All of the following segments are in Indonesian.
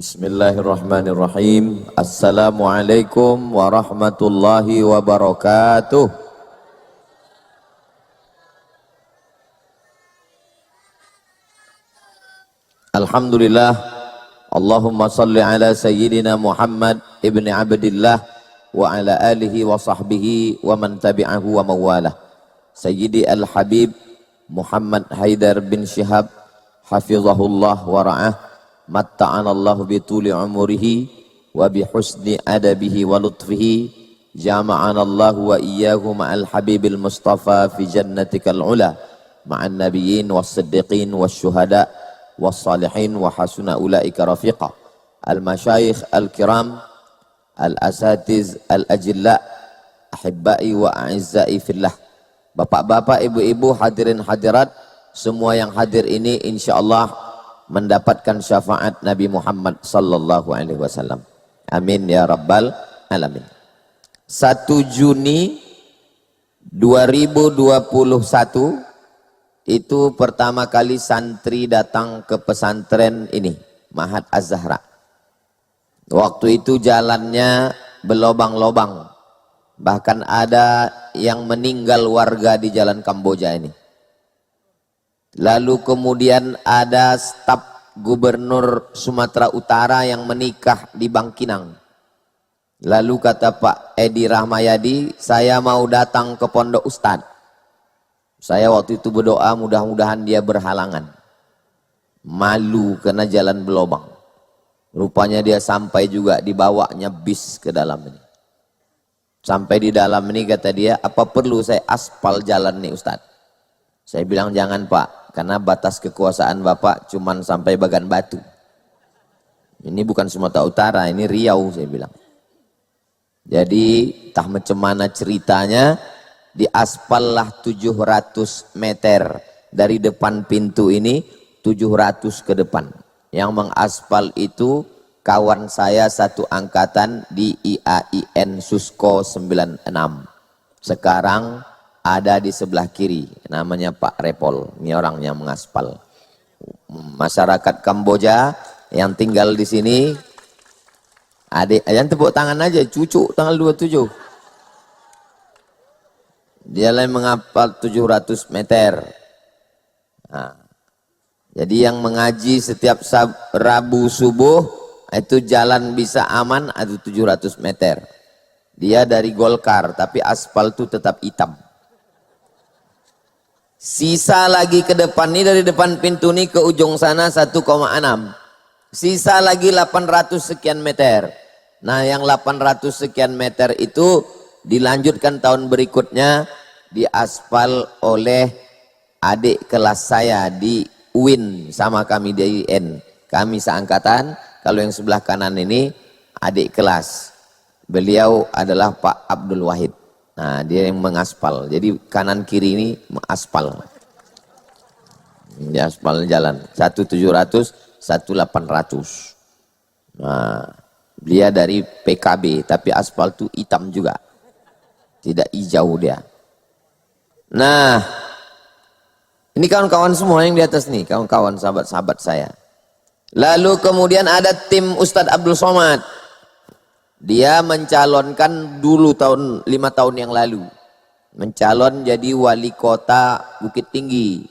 Bismillahirrahmanirrahim. Assalamualaikum warahmatullahi wabarakatuh. Alhamdulillah. Allahumma salli ala sayyidina Muhammad ibni Abdillah wa ala alihi wa sahbihi wa man tabi'ahu wa mawalah. Sayyidi al-Habib Muhammad Haidar bin Syihab hafizahullah wa ra'ah. Matta'anallahu bituli umurihi wa bihusni adabihi wa lutfihi, jama'anallahu wa iyyahu ma'al habibil mustafa fi jannatikal ula ma'an nabiyyin was siddiqin was syuhada was salihin wa hasuna ulaika rafiqa. Al masyayikh al kiram, al asatiz al ajilla, ahibbai wa a'izzai fillah. Bapak-bapak, ibu-ibu, hadirin hadirat, semua yang hadir ini insyaallah mendapatkan syafaat Nabi Muhammad sallallahu alaihi wasallam. Amin ya rabbal alamin. 1 Juni 2021 itu pertama kali santri datang ke pesantren ini, Mahat Az-Zahra. Waktu itu jalannya berlobang-lobang. Bahkan ada yang meninggal warga di jalan Kamboja ini. Lalu kemudian ada staf gubernur Sumatera Utara yang menikah di Bangkinang. Lalu kata Pak Edi Rahmayadi, saya mau datang ke pondok Ustadz. Saya waktu itu berdoa mudah-mudahan dia berhalangan. Malu karena jalan berlobang. Rupanya dia sampai juga dibawanya bis ke dalam ini. Sampai di dalam ini kata dia, apa perlu saya aspal jalan nih Ustadz? Saya bilang jangan Pak, karena batas kekuasaan Bapak cuman sampai Bagan Batu. Ini bukan Sumatera Utara, ini Riau saya bilang. Jadi entah macam mana ceritanya, diaspallah 700 meter dari depan pintu ini, 700 ke depan. Yang mengaspal itu kawan saya satu angkatan di IAIN Susko 96. Sekarang ada di sebelah kiri, namanya Pak Repol, ini orang yang mengaspal. Masyarakat Kamboja yang tinggal di sini, adik, yang tepuk tangan aja, cucu tanggal 27. Dia lagi mengaspal 700 meter. Nah, jadi yang mengaji setiap Rabu subuh, itu jalan bisa aman, ada 700 meter. Dia dari Golkar, tapi aspal itu tetap hitam. Sisa lagi ke depan nih, dari depan pintu nih ke ujung sana 1,6. Sisa lagi 800 sekian meter. Nah yang 800 sekian meter itu dilanjutkan tahun berikutnya, diaspal oleh adik kelas saya di UIN sama kami di IN. Kami seangkatan, kalau yang sebelah kanan ini adik kelas. Beliau adalah Pak Abdul Wahid. Nah dia yang mengaspal, jadi kanan kiri ini mengaspal. Dia aspal jalan, 1.700, 1.800. Nah dia dari PKB, tapi aspal itu hitam juga, tidak hijau dia. Nah ini kawan-kawan semua yang di atas nih, kawan-kawan sahabat-sahabat saya. Lalu kemudian ada tim Ustadz Abdul Somad. Dia mencalonkan dulu 5 tahun yang lalu. Mencalon jadi wali kota Bukit Tinggi.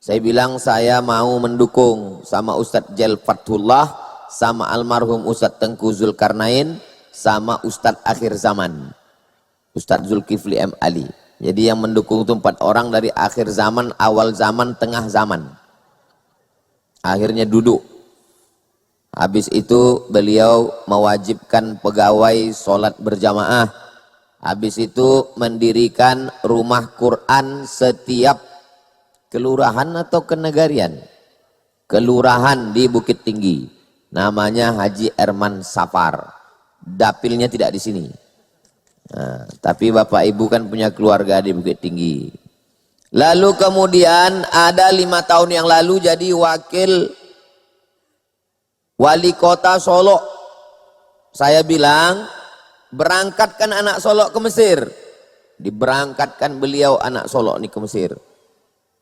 Saya bilang saya mau mendukung sama Ustadz Jel Fathullah, sama almarhum Ustadz Tengku Zulkarnain, sama Ustadz akhir zaman, Ustadz Zulkifli M. Ali. Jadi yang mendukung itu 4 orang dari akhir zaman, awal zaman, tengah zaman. Akhirnya duduk. Habis itu beliau mewajibkan pegawai sholat berjamaah. Habis itu mendirikan rumah Quran setiap kelurahan atau kenegarian. Kelurahan di Bukit Tinggi. Namanya Haji Erman Safar. Dapilnya tidak di sini. Nah, tapi Bapak Ibu kan punya keluarga di Bukit Tinggi. Lalu kemudian ada 5 tahun yang lalu jadi wakil wali kota Solo. Saya bilang berangkatkan anak Solo ke Mesir. Diberangkatkan beliau anak Solo ini ke Mesir.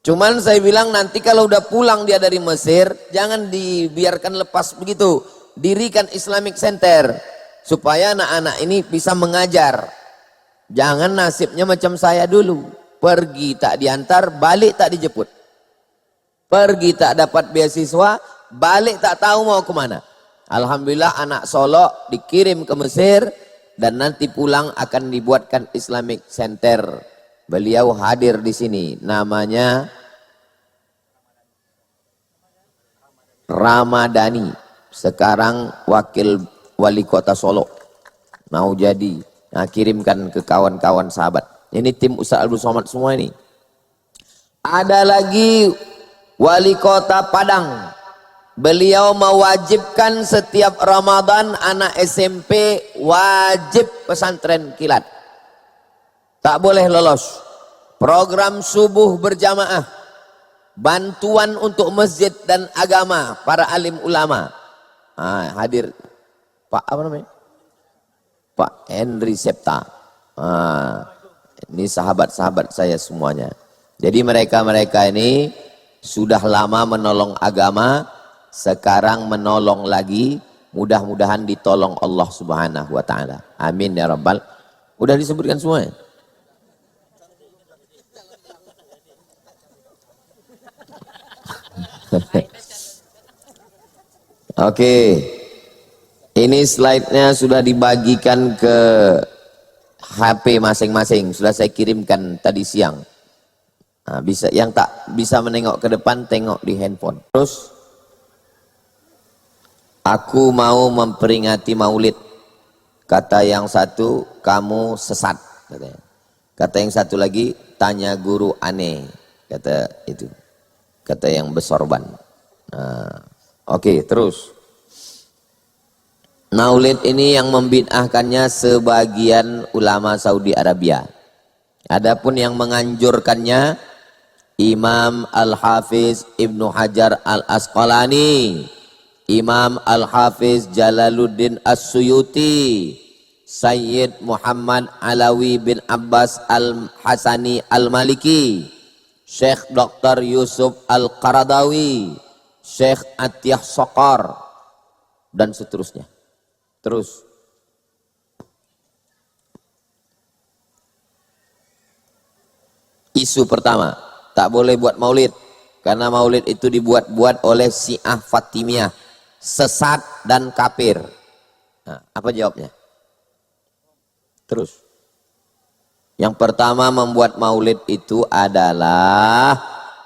Cuman saya bilang nanti kalau udah pulang dia dari Mesir, jangan dibiarkan lepas begitu. dirikan Islamic Center supaya anak-anak ini bisa mengajar. Jangan nasibnya macam saya dulu, pergi tak diantar, balik tak dijemput, pergi tak dapat beasiswa, balik tak tahu mau kemana. Alhamdulillah anak Solo dikirim ke Mesir dan nanti pulang akan dibuatkan Islamic Center. Beliau hadir di sini, namanya Ramadhani, sekarang wakil wali kota Solo, mau jadi. Nah, kirimkan ke kawan-kawan sahabat. Ini tim Ustaz Abdul Somad semua ini. Ada lagi wali kota Padang. Beliau mewajibkan setiap Ramadan anak SMP wajib pesantren kilat. Tak boleh lolos. Program subuh berjamaah. Bantuan untuk masjid dan agama, para alim ulama. Hadir Pak apa namanya? Pak Henry Septa. Ini sahabat-sahabat saya semuanya. Jadi mereka-mereka ini sudah lama menolong agama, sekarang menolong lagi, mudah-mudahan ditolong Allah Subhanahu wa taala. Amin ya rabbal. Udah disebutkan semuanya. Oke. Ini slide-nya sudah dibagikan ke HP masing-masing, sudah saya kirimkan tadi siang. Nah, bisa yang tak bisa menengok ke depan, tengok di handphone. Terus, aku mau memperingati Maulid. Kata yang satu, kamu sesat. Katanya. Kata yang satu lagi, tanya guru aneh. Kata itu. Kata yang bersorban. Nah, oke, terus. Maulid ini yang membid'ahkannya sebagian ulama Saudi Arabia. Adapun yang menganjurkannya Imam Al-Hafiz Ibnu Hajar Al-Asqalani, Imam Al-Hafiz Jalaluddin As-Suyuti, Sayyid Muhammad Alawi bin Abbas Al-Hasani Al-Maliki, Syekh Dr. Yusuf Al-Qaradawi, Syekh Atiyah Sokar, dan seterusnya. Terus isu pertama, tak boleh buat maulid karena maulid itu dibuat-buat oleh Syiah Fatimiyah, sesat dan kafir. Nah, apa jawabnya? Terus yang pertama membuat maulid itu adalah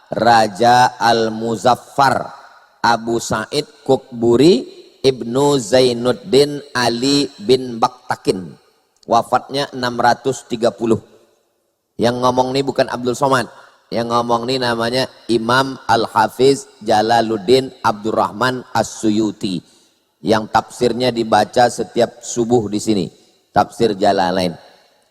Raja Al-Muzaffar Abu Sa'id Kukburi Ibnu Zainuddin Ali bin Baktakin, wafatnya 630. Yang ngomong ini bukan Abdul Somad, yang ngomong ini namanya Imam Al-Hafiz Jalaluddin Abdurrahman As-Suyuti, yang tafsirnya dibaca setiap subuh di sini, tafsir Jalalain.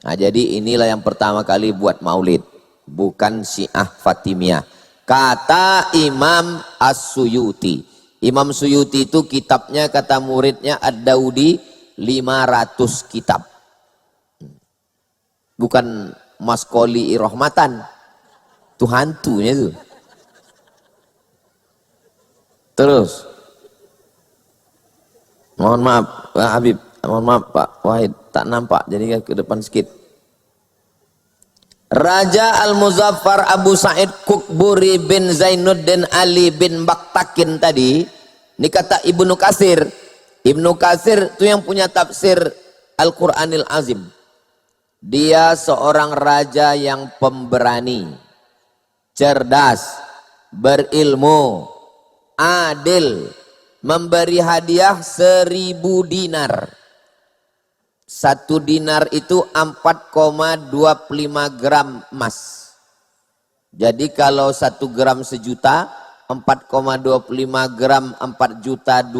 Nah, jadi inilah yang pertama kali buat maulid, bukan Syiah Fatimiyah. Kata Imam As-Suyuti. Imam Suyuti itu kitabnya kata muridnya Ad-Daudi 500 kitab. Bukan Maskoli Irahmatan. Itu hantunya itu. Terus. Mohon maaf Pak Habib. Mohon maaf Pak Wahid. Tak nampak jadi ke depan sedikit. Raja Al-Muzaffar Abu Sa'id Kukburi bin Zainuddin Ali bin Baktakin tadi, ini kata Ibnu Katsir. Ibnu Katsir itu yang punya tafsir Al-Quranil Azim. Dia seorang raja yang pemberani, cerdas, berilmu, adil, memberi hadiah 1000 dinar. 1 dinar itu 4,25 gram emas. Jadi kalau 1 gram sejuta, 4,25 gram 4.250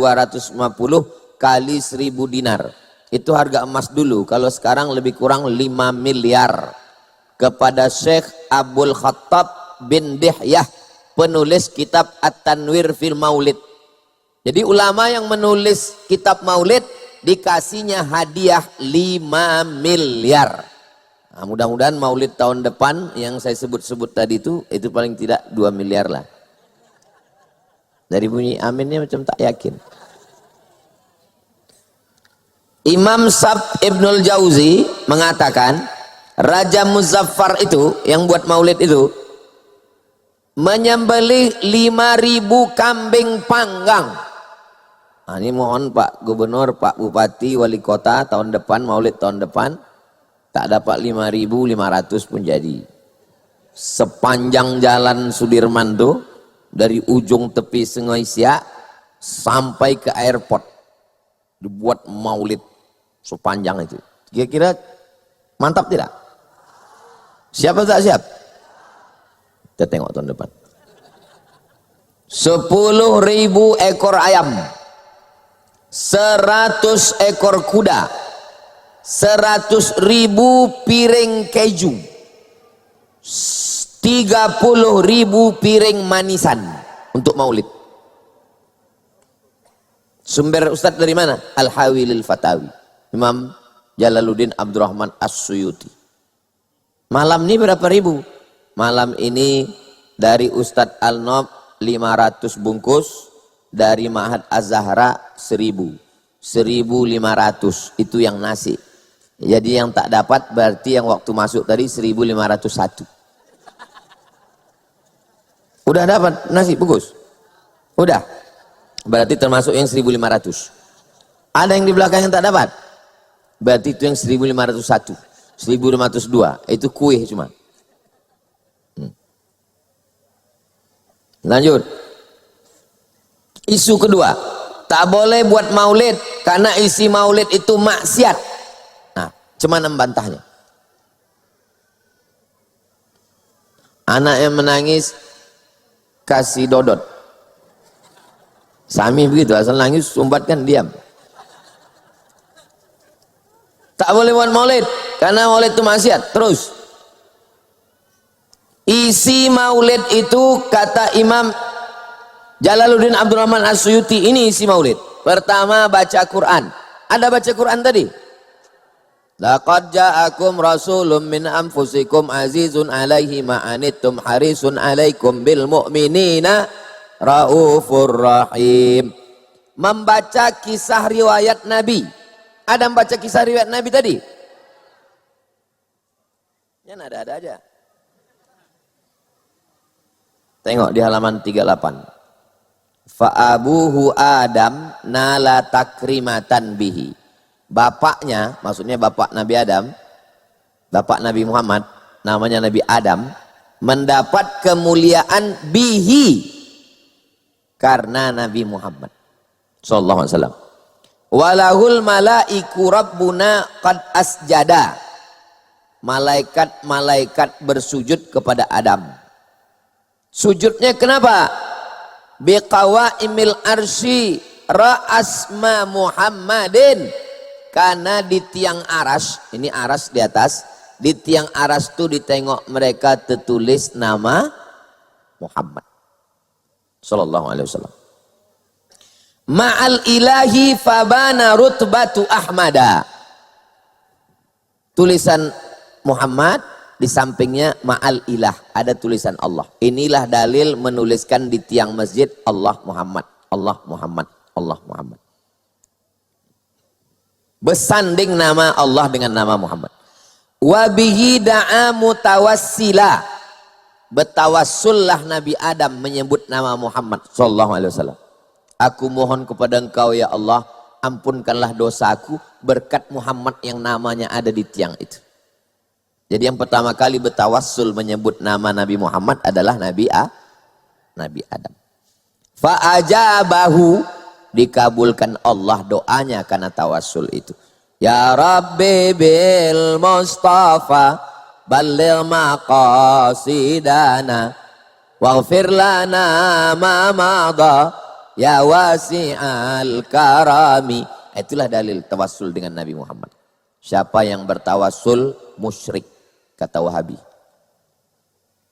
kali 1000 dinar. Itu harga emas dulu. Kalau sekarang lebih kurang 5 miliar. Kepada Syekh Abdul Khattab bin Dihyah, penulis kitab At-Tanwir fil Maulid. Jadi ulama yang menulis kitab Maulid dikasihnya hadiah 5 miliar. Nah, mudah-mudahan maulid tahun depan yang saya sebut-sebut tadi itu paling tidak 2 miliar lah. Dari bunyi aminnya macam tak yakin. Imam Sab Ibnul Jauzi mengatakan Raja Muzaffar itu yang buat maulid itu menyembelih 5.000 kambing panggang. Nah, ini mohon Pak Gubernur, Pak Bupati, Wali Kota tahun depan, maulid tahun depan tak dapat 5.500 pun jadi. Sepanjang jalan Sudirman tuh dari ujung tepi Sungai Siak sampai ke airport dibuat maulid sepanjang itu. Kira-kira mantap tidak? Siap atau tak siap? Kita tengok tahun depan. 10.000 ekor ayam, 100 ekor kuda, 100.000 piring keju, 30.000 piring manisan untuk maulid. Sumber Ustadz dari mana? Al-Hawilil Fatawi, Imam Jalaluddin Abdurrahman As-Suyuti. Malam ini berapa ribu? Malam ini dari Ustadz Al-Nob 500 bungkus, dari Ma'had Az-Zahra 1.000, 1.500 itu yang nasi. Jadi yang tak dapat berarti yang waktu masuk tadi 1.501. Udah dapat nasi bungkus? Udah. Berarti termasuk yang 1.500. Ada yang di belakang yang tak dapat? Berarti itu yang 1.501, 1.502. Itu kue cuma. Lanjut. Isu kedua, tak boleh buat maulid karena isi maulid itu maksiat. Nah, cuman membantahnya. Anak yang menangis kasih dodot. Sami begitu, asal nangis sumbatkan diam. Tak boleh buat maulid karena maulid itu maksiat. Terus isi maulid itu kata Imam Jalaluddin Abdurrahman As-Suyuti, ini isi maulid. Pertama baca Quran. Ada baca Quran tadi? Laqad ja'akum rasulun min anfusikum azizun alaihi ma'anittum harisun alaikum bil mu'minina raufur rahim. Membaca kisah riwayat Nabi. Ada membaca kisah riwayat Nabi tadi? Ya ada aja. Tengok di halaman 38. Fa'abuhu Adam nala takrimatan bihi. Bapaknya, maksudnya bapak Nabi Adam, bapak Nabi Muhammad, namanya Nabi Adam, mendapat kemuliaan bihi karena Nabi Muhammad sallallahu alaihi wasallam. Walahul malaiku rabbuna qad asjada. Malaikat-malaikat bersujud kepada Adam. Sujudnya kenapa? Biqawaimil arsy ra'asma Muhammadin. Karena di tiang aras, ini aras di atas, di tiang aras itu ditengok mereka tertulis nama Muhammad sallallahu alaihi wasallam. Ma'al ilahi fabana rutbatu ahmada. Tulisan Muhammad, di sampingnya ma'al ilah, ada tulisan Allah. Inilah dalil menuliskan di tiang masjid Allah Muhammad, Allah Muhammad, Allah Muhammad. Bersanding nama Allah dengan nama Muhammad. Wa bihi da'a mutawassila. Bertawassullah Nabi Adam menyebut nama Muhammad sallallahu alaihi wasallam. Aku mohon kepada Engkau ya Allah, ampunkanlah dosaku berkat Muhammad yang namanya ada di tiang itu. Jadi yang pertama kali bertawassul menyebut nama Nabi Muhammad adalah Nabi Adam. Fa'ajabahu, dikabulkan Allah doanya karena tawassul itu. Ya Rabbi bil Mustafa balligh maqasidana waghfir lana ma madha ya wasi'al karami. Itulah dalil tawassul dengan Nabi Muhammad. Siapa yang bertawassul musyrik, kata Wahabi.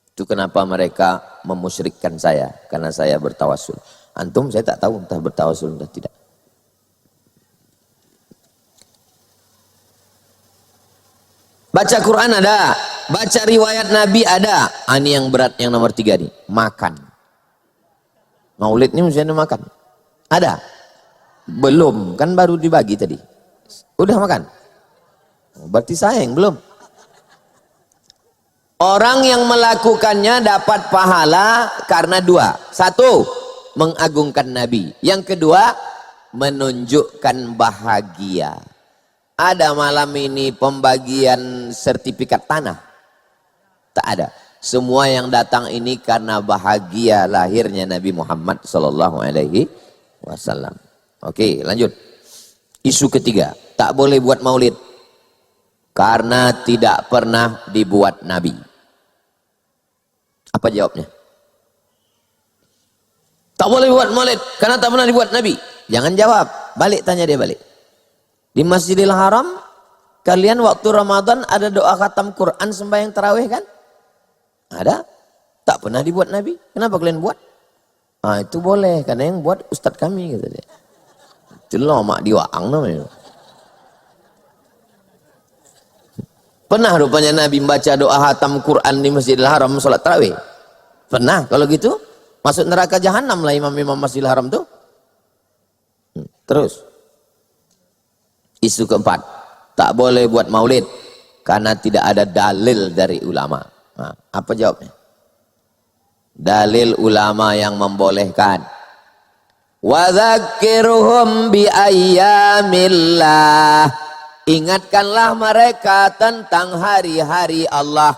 Itu kenapa mereka memusyrikkan saya, karena saya bertawassul. Antum saya tak tahu entah bertawassul entah tidak. Baca Quran ada, baca riwayat Nabi ada. Ini yang berat, yang nomor 3 nih, makan. Maulid ini mesti ada makan. Ada? Belum, kan baru dibagi tadi. Udah makan? Berarti sayang belum? Orang yang melakukannya dapat pahala karena dua. Satu, mengagungkan Nabi. Yang kedua, menunjukkan bahagia. Ada malam ini pembagian sertifikat tanah? Tak ada. Semua yang datang ini karena bahagia lahirnya Nabi Muhammad sallallahu alaihi wasallam. Oke, lanjut. Isu ketiga, tak boleh buat maulid karena tidak pernah dibuat Nabi. Apa jawabnya? Tak boleh buat maulid karena tak pernah dibuat Nabi. Jangan jawab, balik tanya dia balik. Di Masjidil Haram, kalian waktu Ramadan ada doa khatam Quran sembahyang tarawih kan? Ada? Tak pernah dibuat Nabi. Kenapa kalian buat? Ah, itu boleh karena yang buat ustadz kami kata dia. Itu loh mak diwaang namanya. Pernah rupanya Nabi membaca doa khatam Quran di Masjidil Haram salat tarawih? Pernah. Kalau gitu masuk neraka jahanam lah imam-imam Masjidil Haram tuh. Terus isu keempat, tak boleh buat maulid karena tidak ada dalil dari ulama. Nah, apa jawabnya? Dalil ulama yang membolehkan. Wa dzakirhum bi ayyamillah. Ingatkanlah mereka tentang hari-hari Allah.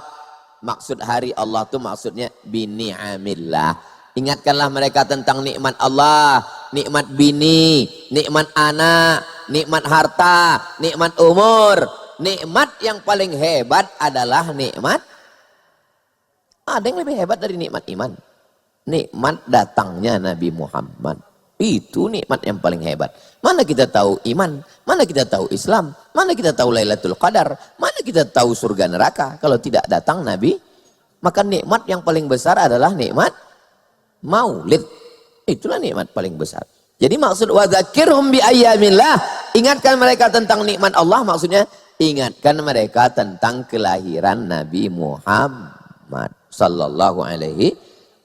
Maksud hari Allah itu maksudnya bi ni'amillah. Ingatkanlah mereka tentang nikmat Allah, nikmat bini, nikmat anak, nikmat harta, nikmat umur. Nikmat yang paling hebat adalah nikmat. Ada yang lebih hebat dari nikmat iman. Nikmat datangnya Nabi Muhammad. Itu nikmat yang paling hebat. Mana kita tahu iman, mana kita tahu Islam, mana kita tahu Lailatul Qadar, mana kita tahu surga neraka kalau tidak datang Nabi. Maka nikmat yang paling besar adalah nikmat maulid. Itulah nikmat paling besar. Jadi maksud wa dzakirhum bi ayyamillah, ingatkan mereka tentang nikmat Allah, maksudnya ingatkan mereka tentang kelahiran Nabi Muhammad sallallahu alaihi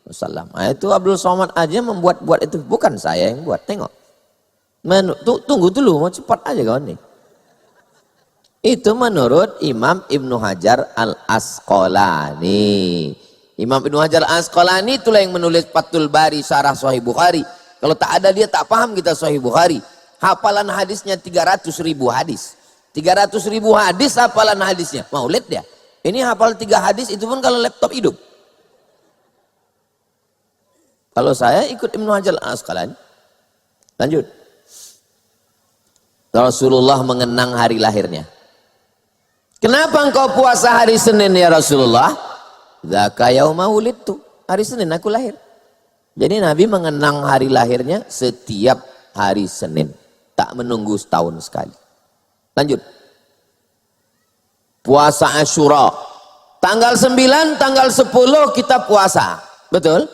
wasallam. Itu Abdul Somad aja membuat-buat itu, bukan saya yang buat. Tengok. Tunggu dulu, mau cepat aja kawan nih. Itu menurut Imam Ibnu Hajar Al-Asqalani. Imam Ibnu Hajar Al-Asqalani itulah yang menulis Fathul Bari Syarah Sahih Bukhari. Kalau tak ada dia tak paham kita Sahih Bukhari. Hafalan hadisnya 300.000 hadis. 300.000 hadis hafalan hadisnya. Maulid dia. Ini hafal 3 hadis itu pun kalau laptop hidup. Kalau saya ikut Ibnu Hajar Al-Asqalani. Lanjut. Rasulullah mengenang hari lahirnya. Kenapa engkau puasa hari Senin ya Rasulullah? Dzaka yauma wulidtu. Hari Senin aku lahir. Jadi Nabi mengenang hari lahirnya setiap hari Senin. Tak menunggu setahun sekali. Lanjut. Puasa Asyura. Tanggal 9, tanggal 10 kita puasa. Betul?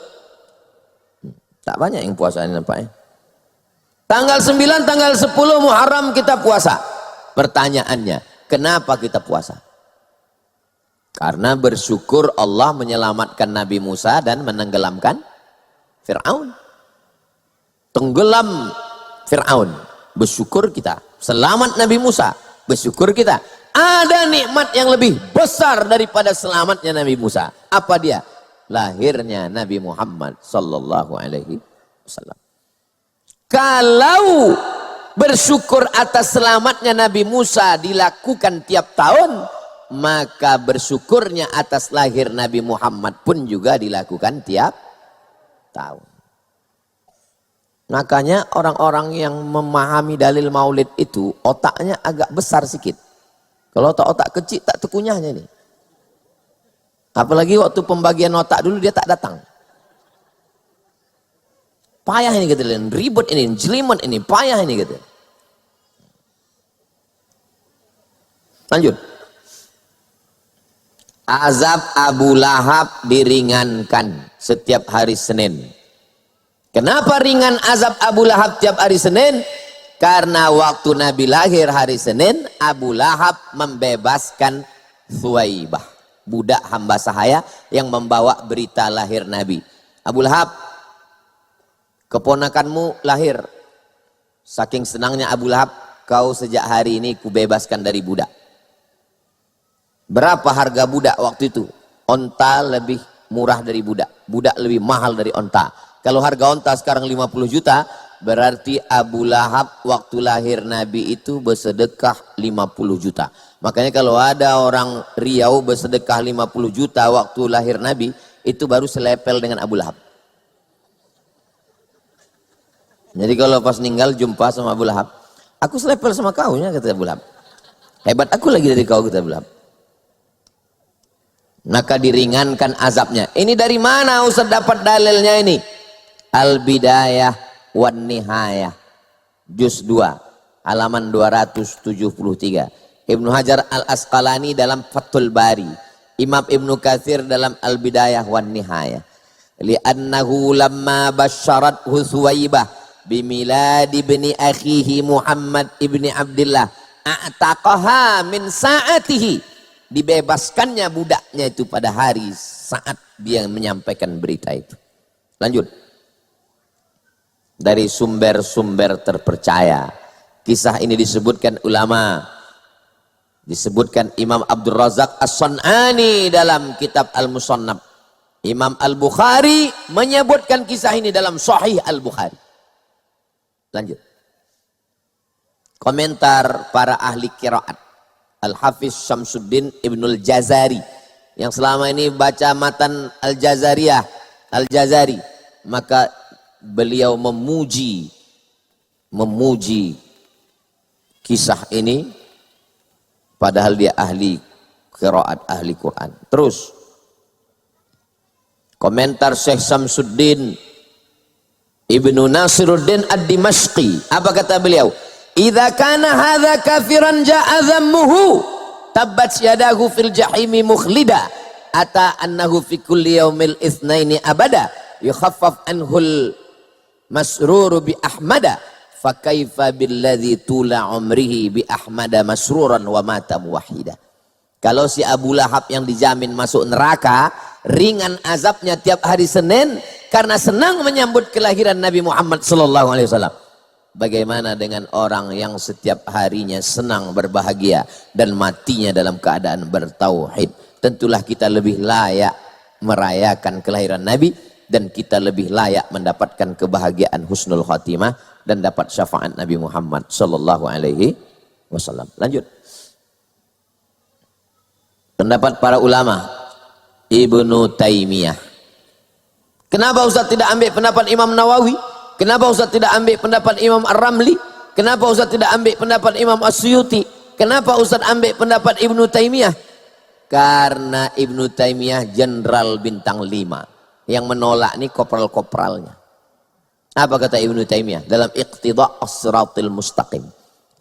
Tak banyak yang puasa ini nampaknya. Tanggal 9, tanggal 10 Muharram kita puasa. Pertanyaannya, kenapa kita puasa? Karena bersyukur Allah menyelamatkan Nabi Musa dan menenggelamkan Fir'aun. Tenggelam Fir'aun. Bersyukur kita. Selamat Nabi Musa. Bersyukur kita. Ada nikmat yang lebih besar daripada selamatnya Nabi Musa. Apa dia? Lahirnya Nabi Muhammad sallallahu alaihi wasallam. Kalau bersyukur atas selamatnya Nabi Musa dilakukan tiap tahun, maka bersyukurnya atas lahir Nabi Muhammad pun juga dilakukan tiap tahun. Makanya orang-orang yang memahami dalil maulid itu otaknya agak besar sedikit. Kalau otak kecil tak terkunyahnya nih. Apalagi waktu pembagian otak dulu dia tak datang. Payah ini gitu, ribut ini, jelimet ini, payah ini gitu. Lanjut. Azab Abu Lahab diringankan setiap hari Senin. Kenapa ringan azab Abu Lahab tiap hari Senin? Karena waktu Nabi lahir hari Senin, Abu Lahab membebaskan Thuwaibah, budak hamba sahaya yang membawa berita lahir Nabi. Abu Lahab, keponakanmu lahir. Saking senangnya Abu Lahab, kau sejak hari ini kubebaskan dari budak. Berapa harga budak waktu itu? Onta lebih murah dari budak. Budak lebih mahal dari onta. Kalau harga onta sekarang 50 juta, berarti Abu Lahab waktu lahir Nabi itu bersedekah 50 juta. Makanya kalau ada orang Riau bersedekah 50 juta waktu lahir Nabi, itu baru selepel dengan Abu Lahab. Jadi kalau pas meninggal jumpa sama Abu Lahab, aku selepel sama kau ya, kata Abu Lahab. Hebat aku lagi dari kau, kata Abu Lahab. Maka diringankan azabnya. Ini dari mana Ustaz dapat dalilnya ini? Al-Bidayah wan Nihayah juz 2 halaman 273. Ibnu Hajar Al-Asqalani dalam Fathul Bari, Imam Ibnu Katsir dalam Al-Bidayah wan Nihayah. Li'annahu lamma basyarathu Suwaibah bimilad ibni akhihi Muhammad ibni Abdullah a'taqaha min sa'atihi, dibebaskannya budaknya itu pada hari saat dia menyampaikan berita itu. Lanjut. Dari sumber-sumber terpercaya. Kisah ini disebutkan ulama. Disebutkan Imam Abdul Razak As-San'ani dalam kitab Al-Musannaf. Imam Al-Bukhari menyebutkan kisah ini dalam Sahih Al-Bukhari. Lanjut. Komentar para ahli qiraat. Al-Hafiz Syamsuddin Ibnul Jazari yang selama ini baca matan Al-Jazariyah, Al-Jazari, maka beliau memuji kisah ini padahal dia ahli qiraat, ahli Quran. Terus komentar Syekh Syamsuddin Ibnu Nasiruddin Ad-Dimashqi, apa kata beliau? Idza kana hadza kafiran ja'a dhammuhu tabbat yadahu fil jahimi mukhlida ata annahu fi kulli yaumil itsnaini abada yukhaffaf anhul masruru bi ahmada fa kaifa billadzi tula umrihi bi ahmada masruran wa mata muwahhida. Kalau si Abu Lahab yang dijamin masuk neraka, ringan azabnya tiap hari Senin karena senang menyambut kelahiran Nabi Muhammad sallallahu alaihi wasallam. Bagaimana dengan orang yang setiap harinya senang berbahagia dan matinya dalam keadaan bertauhid? Tentulah kita lebih layak merayakan kelahiran Nabi dan kita lebih layak mendapatkan kebahagiaan husnul khatimah dan dapat syafaat Nabi Muhammad sallallahu alaihi wasallam. Lanjut. Pendapat para ulama. Ibnu Taimiyah. Kenapa Ustaz tidak ambil pendapat Imam Nawawi? Kenapa Ustaz tidak ambil pendapat Imam Ar-Ramli? Kenapa Ustaz tidak ambil pendapat Imam As-Suyuti? Kenapa Ustaz ambil pendapat Ibnu Taimiyah? Karena Ibnu Taimiyah jenderal bintang 5. Yang menolak ini kopral-kopralnya. Apa kata Ibnu Taimiyah? Dalam Iqtida' As-Siratil Mustaqim.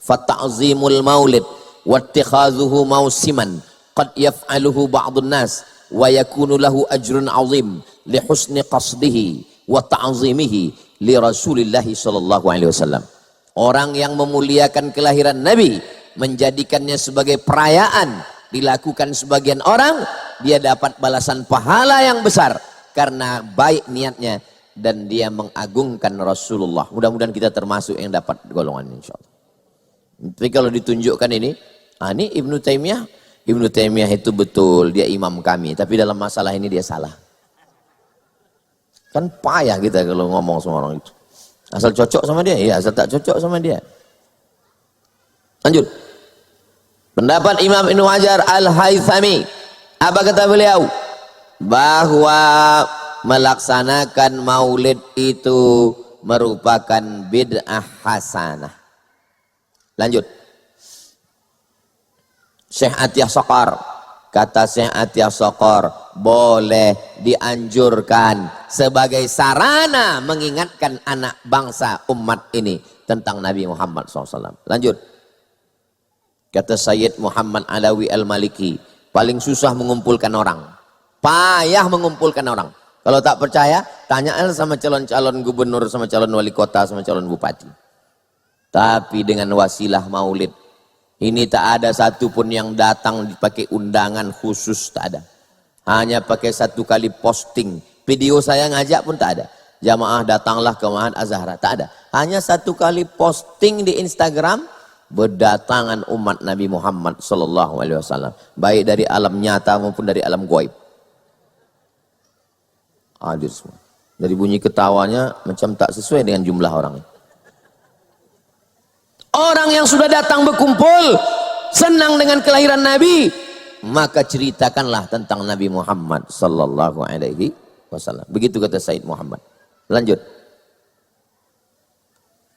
Fata'zimul maulid wattikhadhuhu mausiman qad yaf'aluhu ba'dun nas wa yakunu lahu ajrun 'azim li husni qasdihi wa ta'zimihi li Rasulillahi sallallahu alaihi wasallam. Orang yang memuliakan kelahiran Nabi, menjadikannya sebagai perayaan, dilakukan sebagian orang, dia dapat balasan pahala yang besar karena baik niatnya dan dia mengagungkan Rasulullah. Mudah-mudahan kita termasuk yang dapat golongan insyaallah. Tapi kalau ditunjukkan ini Ibnu Taimiyah, Ibnu Taimiyah itu betul dia imam kami, tapi dalam masalah ini dia salah. Kan payah kita kalau ngomong sama orang itu. Asal cocok sama dia, ya asal tak cocok sama dia. Lanjut. Pendapat Imam Ibnu Hajar Al-Haythami. Apa kata beliau? Bahwa melaksanakan maulid itu merupakan bid'ah hasanah. Lanjut. Syekh Atiyah Saqar. Kata Syekh Atiyah Saqar, boleh dianjurkan sebagai sarana mengingatkan anak bangsa umat ini tentang Nabi Muhammad SAW. Lanjut. Kata Sayyid Muhammad Alawi Al-Maliki, paling susah mengumpulkan orang. Payah mengumpulkan orang. Kalau tak percaya, tanyakan sama calon-calon gubernur, sama calon wali kota, sama calon bupati. Tapi dengan wasilah maulid, ini tak ada satupun yang datang dipakai undangan khusus, tak ada. Hanya pakai satu kali posting. Video saya ngajak pun tak ada. Jamaah datanglah ke Mahat Az-Zahra, tak ada. Hanya satu kali posting di Instagram, berdatangan umat Nabi Muhammad sallallahu alaihi wasallam, baik dari alam nyata maupun dari alam gaib. Hadir semua. Dari bunyi ketawanya macam tak sesuai dengan jumlah orang. Orang yang sudah datang berkumpul, senang dengan kelahiran Nabi, maka ceritakanlah tentang Nabi Muhammad sallallahu alaihi wasallam. Begitu kata Said Muhammad. Lanjut.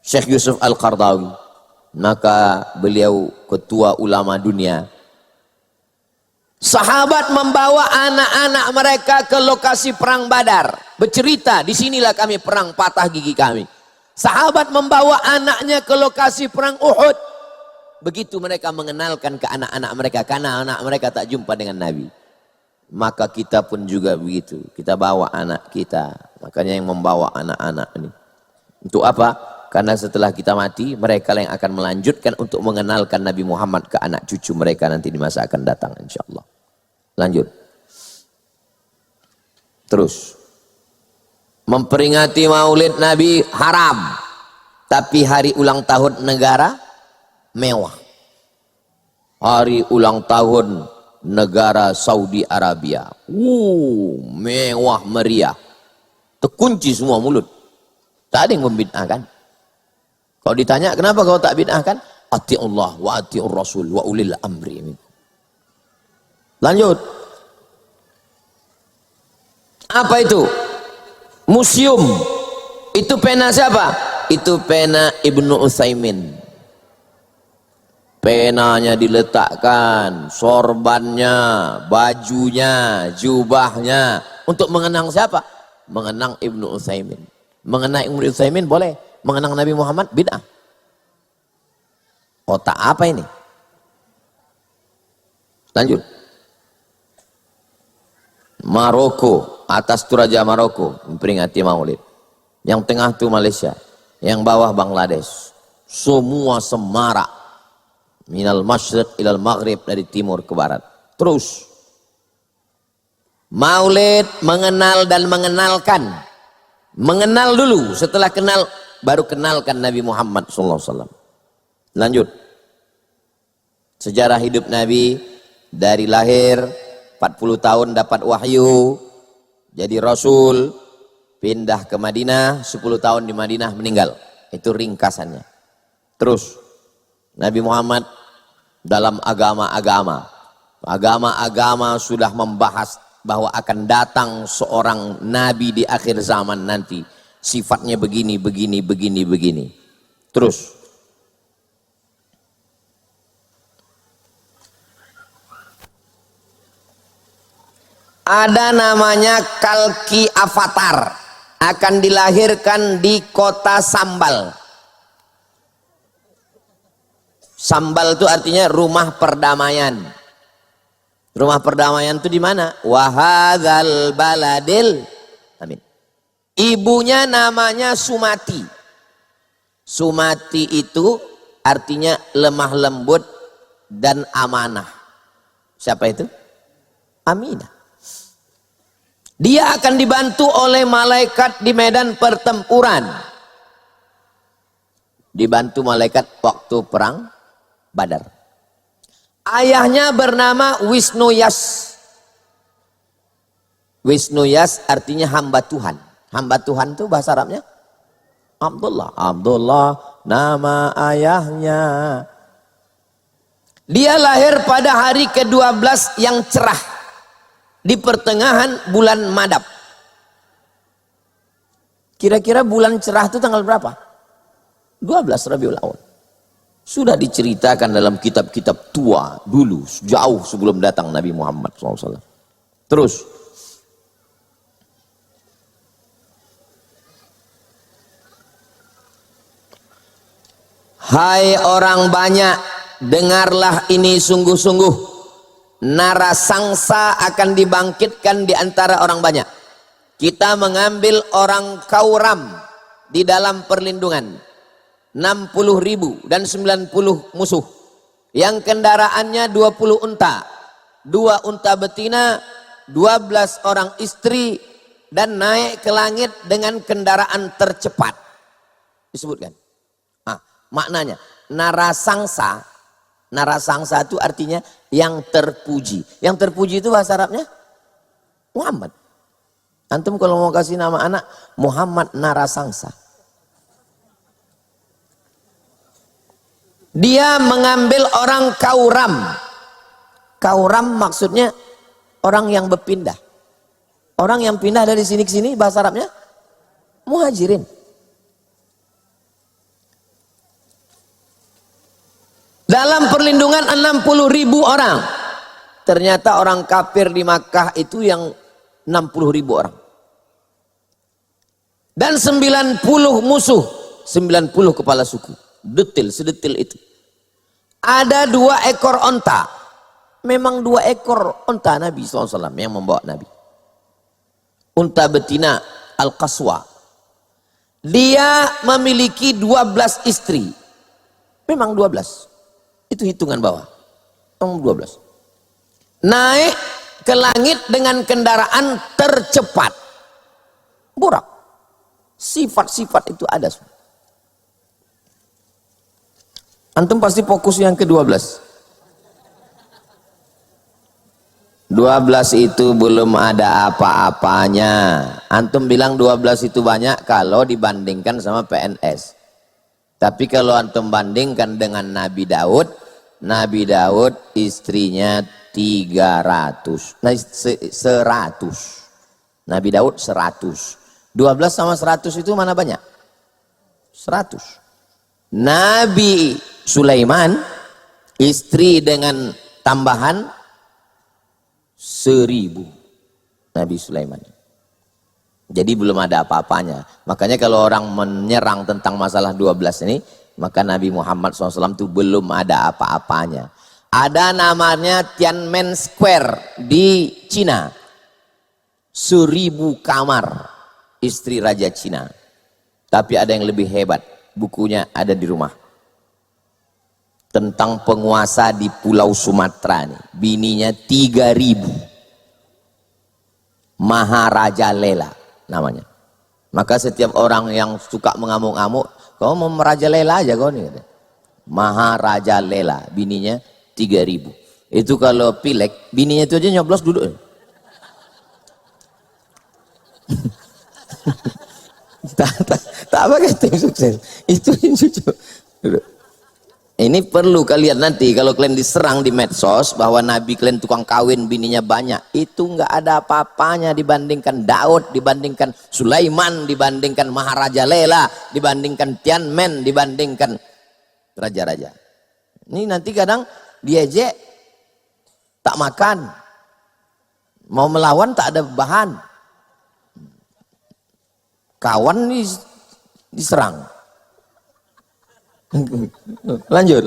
Syekh Yusuf Al-Qardawi, maka beliau ketua ulama dunia. Sahabat membawa anak-anak mereka ke lokasi perang Badar, bercerita, disinilah kami perang patah gigi kami. Sahabat membawa anaknya ke lokasi perang Uhud. Begitu mereka mengenalkan ke anak-anak mereka, karena anak mereka tak jumpa dengan Nabi. Maka kita pun juga begitu, kita bawa anak kita. Makanya yang membawa anak-anak ini. Untuk apa? Karena setelah kita mati, mereka yang akan melanjutkan untuk mengenalkan Nabi Muhammad ke anak cucu mereka nanti di masa akan datang, insyaAllah. Lanjut. Terus. Memperingati maulid Nabi haram. Tapi hari ulang tahun negara mewah. Hari ulang tahun negara Saudi Arabia. Mewah meriah. Terkunci semua mulut. Tak ada yang membid'ahkan. Kalau ditanya kenapa kau tak bid'ahkan? Ati'ullah wa ati'ur rasul wa ulil amri. Lanjut. Apa itu? Museum. Itu pena siapa? Itu pena Ibnu Utsaimin. Penanya diletakkan, sorbannya, bajunya, jubahnya. Untuk mengenang siapa? Mengenang Ibnu Utsaimin. Mengenang Ibnu Utsaimin boleh. Mengenang Nabi Muhammad bid'ah. Otak apa ini? Lanjut. Maroko, atas tu Raja Maroko memperingati maulid. Yang tengah tu Malaysia, yang bawah Bangladesh. Semua semarak. Minal masyriq ilal maghrib, dari timur ke barat. Terus. Maulid mengenal dan mengenalkan. Mengenal dulu, setelah kenal baru kenalkan Nabi Muhammad SAW. Lanjut. Sejarah hidup Nabi dari lahir 40 tahun dapat wahyu, jadi Rasul, pindah ke Madinah, 10 tahun di Madinah meninggal. Itu ringkasannya. Terus, Nabi Muhammad dalam agama-agama sudah membahas bahwa akan datang seorang Nabi di akhir zaman nanti. Sifatnya begini. Terus, ada namanya Kalki Avatar, akan dilahirkan di kota Sambal. Sambal itu artinya rumah perdamaian. Rumah perdamaian itu di mana? Wahadzal baladil. Amin. Ibunya namanya Sumati. Sumati itu artinya lemah lembut dan amanah. Siapa itu? Aminah. Dia akan dibantu oleh malaikat di medan pertempuran. Dibantu malaikat waktu perang Badar. Ayahnya bernama Wisnuyas. Wisnuyas artinya hamba Tuhan. Hamba Tuhan itu bahasa Arabnya Abdullah. Abdullah nama ayahnya. Dia lahir pada hari ke-12 yang cerah. Di pertengahan bulan Madab. Kira-kira bulan cerah itu tanggal berapa? 12 Rabiul Awal. Sudah diceritakan dalam kitab-kitab tua dulu, jauh sebelum datang Nabi Muhammad SAW. Terus. Hai orang banyak, dengarlah ini sungguh-sungguh. Narasangsa akan dibangkitkan di antara orang banyak. Kita mengambil orang Kauram di dalam perlindungan. 60.000 dan 90 musuh. Yang kendaraannya 20 unta. 2 unta betina, 12 orang istri, dan naik ke langit dengan kendaraan tercepat. Disebutkan. Maknanya Narasangsa. Narasangsa itu artinya yang terpuji. Yang terpuji itu bahasa Arabnya Muhammad. Antum kalau mau kasih nama anak Muhammad Narasangsa. Dia mengambil orang kauram. Kauram maksudnya orang yang berpindah. Orang yang pindah dari sini ke sini bahasa Arabnya muhajirin. Dalam perlindungan 60.000 orang. Ternyata orang kafir di Makkah itu yang 60.000 orang. Dan 90 musuh, 90 kepala suku. Detil, sedetil itu. Ada 2 ekor onta. Memang 2 ekor onta Nabi SAW yang membawa Nabi. Unta betina Al-Qaswa. Dia memiliki 12 istri. Memang 12. Itu hitungan bawah. Memang 12. Naik ke langit dengan kendaraan tercepat. Burak. Sifat-sifat itu ada semua. Antum pasti fokus yang ke-12. 12 itu belum ada apa-apanya. Antum bilang 12 itu banyak kalau dibandingkan sama PNS. Tapi kalau antum bandingkan dengan Nabi Daud istrinya 300. Nah, 100. Nabi Daud 100. 12 sama 100 itu mana banyak? 100. Nabi Sulaiman istri dengan tambahan 1000. Nabi Sulaiman. Jadi belum ada apa-apanya. Makanya kalau orang menyerang tentang masalah 12 ini, maka Nabi Muhammad SAW itu belum ada apa-apanya. Ada namanya Tiananmen Square di Cina. 1000 kamar istri Raja Cina. Tapi ada yang lebih hebat. Bukunya ada di rumah. Tentang penguasa di Pulau Sumatera nih. Bininya 3000. Maharaja Lela namanya. Maka setiap orang yang suka mengamuk-amuk, kau mau merajalela aja kau nih. Maharaja Lela, bininya 3000. Itu kalau pilek, bininya itu aja nyoblos duduk. Tak pakai tim sukses. Itu yang cucu. Ini perlu kalian nanti kalau kalian diserang di medsos bahwa Nabi kalian tukang kawin bininya banyak, itu nggak ada apa-apanya dibandingkan Daud, dibandingkan Sulaiman, dibandingkan Maharaja Lela, dibandingkan Tiananmen, dibandingkan raja-raja. Ini nanti kadang diejek, tak makan, mau melawan tak ada bahan, kawan diserang. Lanjut.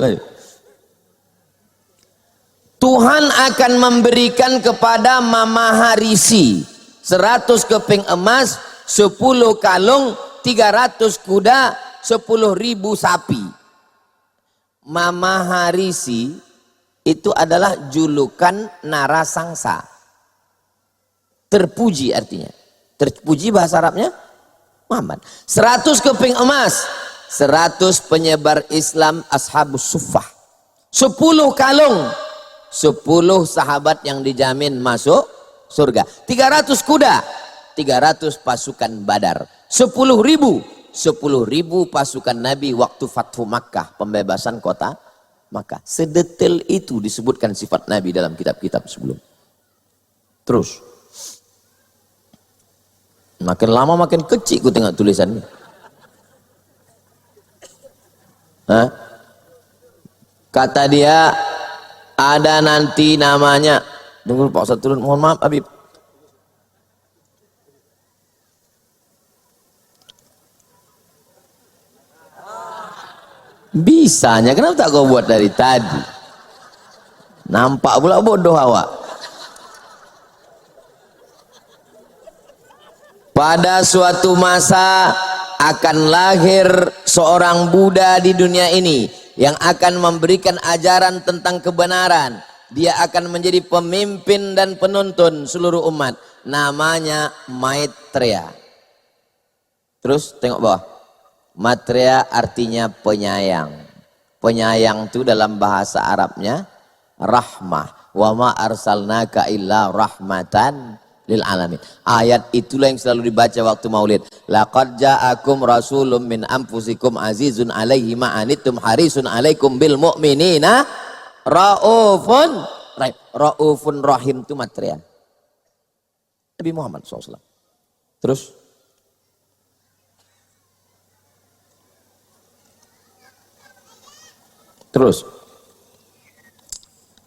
Tuhan akan memberikan kepada Mama Harisi 100 keping emas, 10 kalung, 300 kuda, 10.000 sapi. Mama Harisi itu adalah julukan Narasangsa. Terpuji artinya. Terpuji bahasa Arabnya Muhammad. 100 keping emas, 100 penyebar Islam Ashabus Suffah. 10 kalung, 10 sahabat yang dijamin masuk surga. 300 kuda, 300 pasukan Badar. 10.000 pasukan Nabi waktu Fathu Makkah, pembebasan kota Makkah. Sedetail itu disebutkan sifat Nabi dalam kitab-kitab sebelum. Terus makin lama makin kecil ku tengok tulisannya. Kata dia ada nanti namanya, tunggu Pak Ustaz turun, mohon maaf Habib. Bisanya kenapa tak kau buat dari tadi? Nampak pula bodoh awak. Pada suatu masa akan lahir seorang Buddha di dunia ini yang akan memberikan ajaran tentang kebenaran. Dia akan menjadi pemimpin dan penuntun seluruh umat. Namanya Maitreya. Terus tengok bawah. Maitreya artinya penyayang, Penyayang itu dalam bahasa Arabnya rahmah. Wa ma arsalnaka illa rahmatan lil alamin. Ayat itulah yang selalu dibaca waktu Maulid. Laqad ja'akum rasulun min anfusikum azizun alaihi ma anittum harisun alaikum bil mu'minina raufun rahim. Raufun rahim itu material. Nabi Muhammad SAW. Terus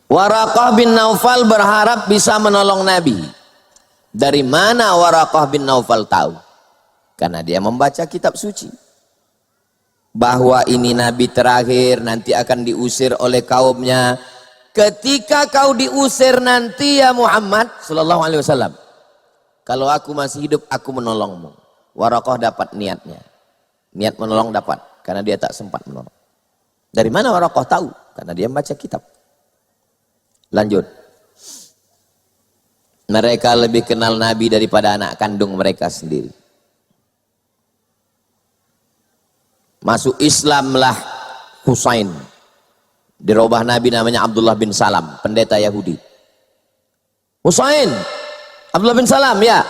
Waraqah bin Naufal berharap bisa menolong Nabi. Dari mana Waraqah bin Naufal tahu? Karena dia membaca kitab suci. Bahwa ini Nabi terakhir, nanti akan diusir oleh kaumnya. Ketika kau diusir nanti ya Muhammad sallallahu alaihi wasallam, kalau aku masih hidup, aku menolongmu. Waraqah dapat niatnya. Niat menolong dapat, karena dia tak sempat menolong. Dari mana Waraqah tahu? Karena dia membaca kitab. Lanjut. Mereka lebih kenal Nabi daripada anak kandung mereka sendiri. Masuk Islamlah Husain. Dirubah Nabi namanya Abdullah bin Salam, pendeta Yahudi. Husain, Abdullah bin Salam, ya.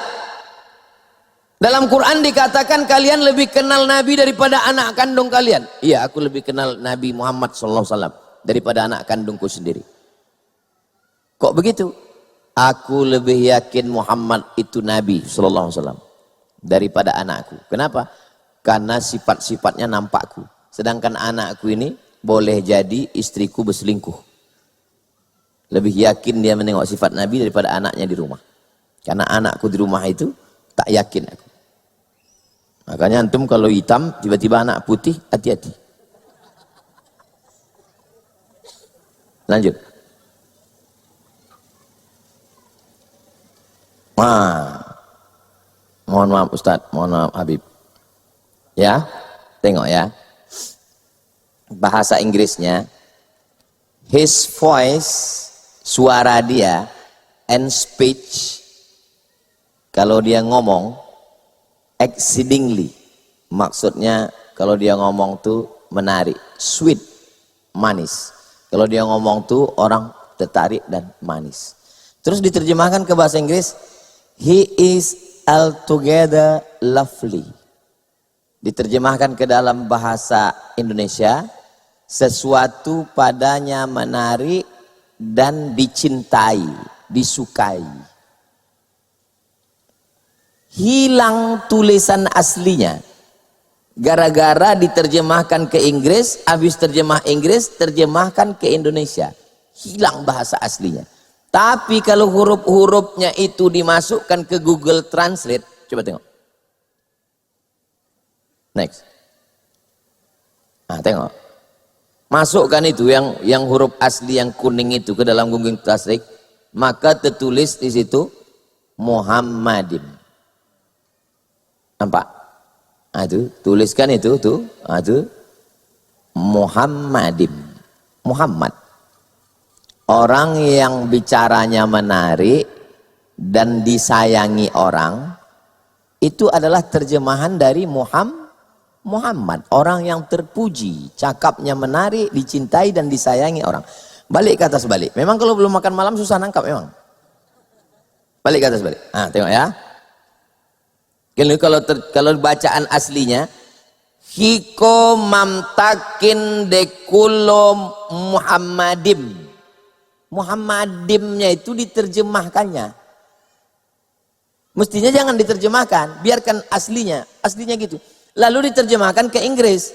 Dalam Quran dikatakan kalian lebih kenal Nabi daripada anak kandung kalian. Iya, aku lebih kenal Nabi Muhammad SAW daripada anak kandungku sendiri. Kok begitu? Aku lebih yakin Muhammad itu Nabi SAW daripada anakku. Kenapa? Karena sifat-sifatnya nampakku. Sedangkan anakku ini boleh jadi istriku berselingkuh. Lebih yakin dia menengok sifat Nabi daripada anaknya di rumah. Karena anakku di rumah itu tak yakin aku. Makanya antum kalau hitam tiba-tiba anak putih, hati-hati. Lanjut. Mohon maaf Ustadz, mohon maaf Habib. Ya, tengok ya. Bahasa Inggrisnya, his voice, suara dia, and speech, kalau dia ngomong, exceedingly, maksudnya kalau dia ngomong tuh menarik, sweet, manis. Kalau dia ngomong tuh orang tertarik dan manis. Terus diterjemahkan ke bahasa Inggris, he is altogether lovely. Diterjemahkan ke dalam bahasa Indonesia, sesuatu padanya menarik dan dicintai, disukai. Hilang tulisan aslinya. Gara-gara diterjemahkan ke Inggris, habis terjemah Inggris, terjemahkan ke Indonesia. Hilang bahasa aslinya. Tapi kalau huruf-hurufnya itu dimasukkan ke Google Translate, coba tengok. Next. Nah, tengok. Masukkan itu yang huruf asli yang kuning itu ke dalam Google Translate, maka tertulis di situ Muhammadin. Nampak? Nah, itu tuliskan itu tuh. Nah, itu Muhammadin. Muhammad. Orang yang bicaranya menarik dan disayangi orang, itu adalah terjemahan dari Muhammad. Orang yang terpuji, cakapnya menarik, dicintai dan disayangi orang. Balik ke atas balik. Memang kalau belum makan malam susah nangkap memang. Balik ke atas balik. Nah, tengok ya. Kalau bacaan aslinya, hiko mamtakin dekulo Muhammadim. Muhammadimnya itu diterjemahkannya. Mestinya jangan diterjemahkan, biarkan aslinya gitu. Lalu diterjemahkan ke Inggris.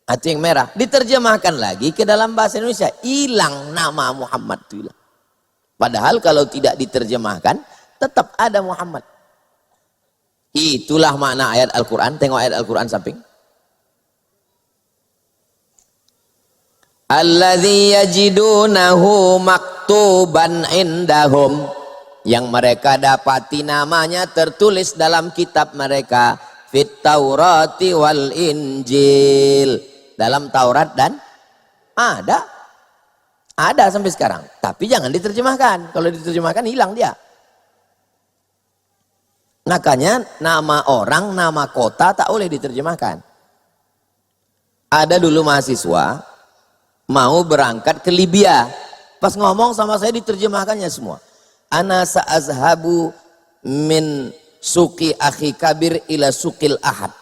Itu yang merah. Diterjemahkan lagi ke dalam bahasa Indonesia. Hilang nama Muhammad itu hilang. Padahal kalau tidak diterjemahkan, tetap ada Muhammad. Itulah makna ayat Al-Quran. Tengok ayat Al-Quran samping. Alladzi yajidunahu maktuban indahum, yang mereka dapati namanya tertulis dalam kitab mereka, fit Taurati wal Injil, dalam Taurat dan ada sampai sekarang, tapi jangan diterjemahkan. Kalau diterjemahkan hilang dia. Makanya nama orang, nama kota tak boleh diterjemahkan. Ada dulu mahasiswa mau berangkat ke Libya. Pas ngomong sama saya diterjemahkannya semua. Ana sa'azhabu min suki akhi kabir ila sukil ahad.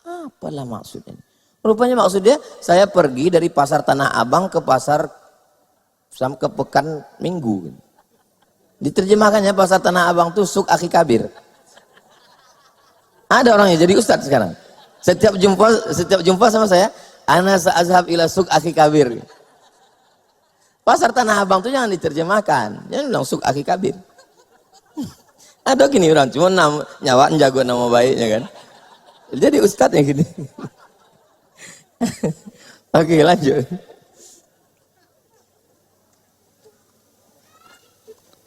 Apalah maksudnya? Rupanya maksudnya saya pergi dari pasar Tanah Abang ke pasar sampai ke Pekan Minggu. Diterjemahkannya pasar Tanah Abang tuh suk akhi kabir. Ada orang yang jadi ustadz sekarang. Setiap jumpa sama saya, ana sa'azhab ila suk akhi kabir. Pasar Tanah Abang tuh jangan diterjemahkan. Jangan bilang suk akhi kabir. Ada gini orang cuma nyawa jago nama baiknya kan. Jadi ustadz yang gini. Oke, lanjut.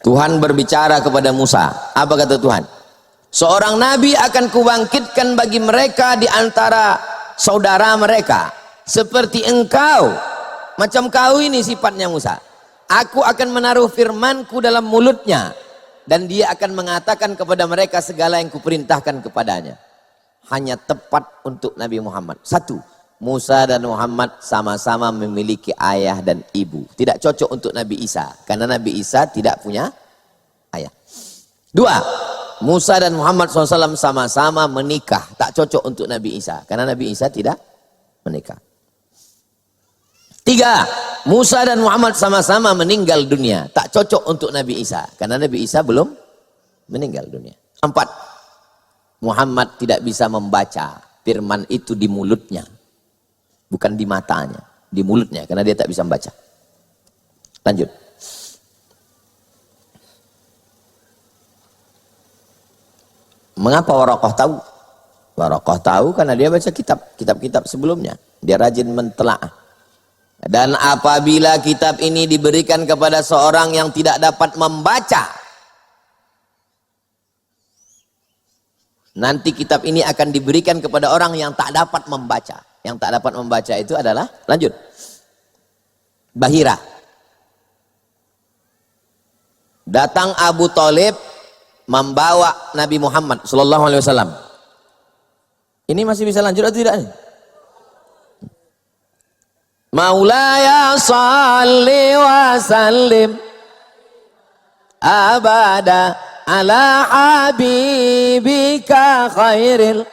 Tuhan berbicara kepada Musa. Apa kata Tuhan? Seorang nabi akan kubangkitkan bagi mereka di antara saudara mereka seperti engkau. Macam kau ini sifatnya Musa. Aku akan menaruh firmanku dalam mulutnya dan dia akan mengatakan kepada mereka segala yang kuperintahkan kepadanya. Hanya tepat untuk Nabi Muhammad. Satu, Musa dan Muhammad sama-sama memiliki ayah dan ibu. Tidak cocok untuk Nabi Isa karena Nabi Isa tidak punya ayah. Dua, Musa dan Muhammad SAW sama-sama menikah. Tak cocok untuk Nabi Isa karena Nabi Isa tidak menikah. Tiga, Musa dan Muhammad sama-sama meninggal dunia. Tak cocok untuk Nabi Isa karena Nabi Isa belum meninggal dunia. Empat, Muhammad tidak bisa membaca firman itu di mulutnya, bukan di matanya, di mulutnya karena dia tak bisa membaca. Lanjut. Mengapa Waraqah tahu? Waraqah tahu karena dia baca kitab-kitab sebelumnya. Dia rajin mentelaah. Dan apabila kitab ini diberikan kepada seorang yang tidak dapat membaca, nanti kitab ini akan diberikan kepada orang yang tak dapat membaca. Yang tak dapat membaca itu adalah, lanjut, Bahira. Datang Abu Thalib membawa Nabi Muhammad SAW. Ini masih bisa lanjut atau tidak? Maulaya salli wa sallim abada ala habibika khairil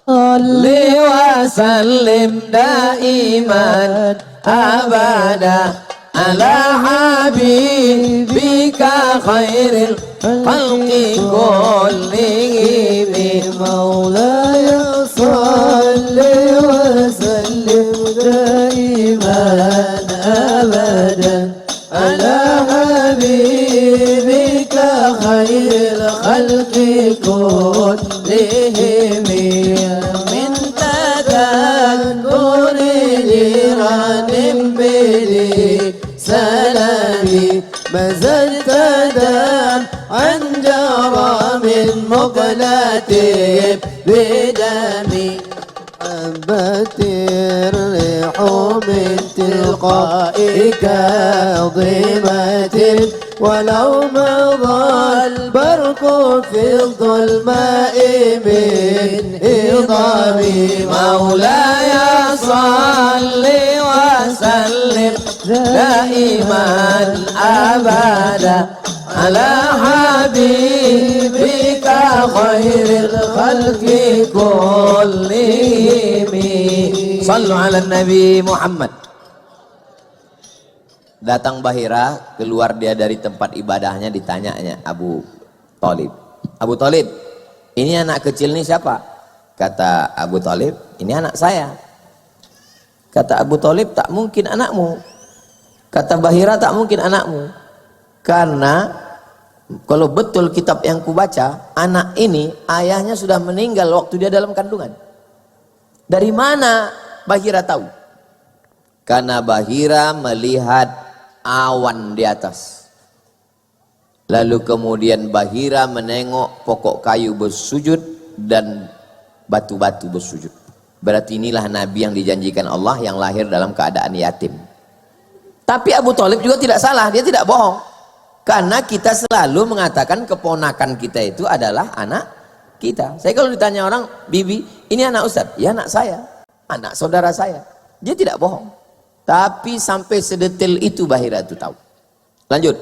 salli wa sallim daiman abada ala habibika khairil khalqi kullihim maulaya salli wa sallim daiman abadan ala habibika khairil khalqi kullihim min tadakuri jiranin bili سلامي ما زلت دام عن جرى من مقلتي بدمي أنبت الريح من تلقاء كاظمة ولو مضى البرق في الظلماء من إضامي مولاي صل وسلم دائما أبدا على حبيبك خير الخلق كلهم صلوا على النبي محمد. Datang Bahira, keluar dia dari tempat ibadahnya, ditanyanya Abu Thalib. Abu Thalib, ini anak kecil ini siapa? Kata Abu Thalib, ini anak saya. Kata Abu Thalib, tak mungkin anakmu. Kata Bahira, tak mungkin anakmu. Karena kalau betul kitab yang kubaca, anak ini ayahnya sudah meninggal waktu dia dalam kandungan. Dari mana Bahira tahu? Karena Bahira melihat awan di atas. Lalu kemudian Bahira menengok pokok kayu bersujud dan batu-batu bersujud. Berarti inilah Nabi yang dijanjikan Allah yang lahir dalam keadaan yatim. Tapi Abu Thalib juga tidak salah, dia tidak bohong. Karena kita selalu mengatakan keponakan kita itu adalah anak kita. Saya kalau ditanya orang, Bibi, ini anak Ustaz? Ya anak saya, anak saudara saya. Dia tidak bohong. Tapi sampai sedetail itu Bahira itu tahu. Lanjut.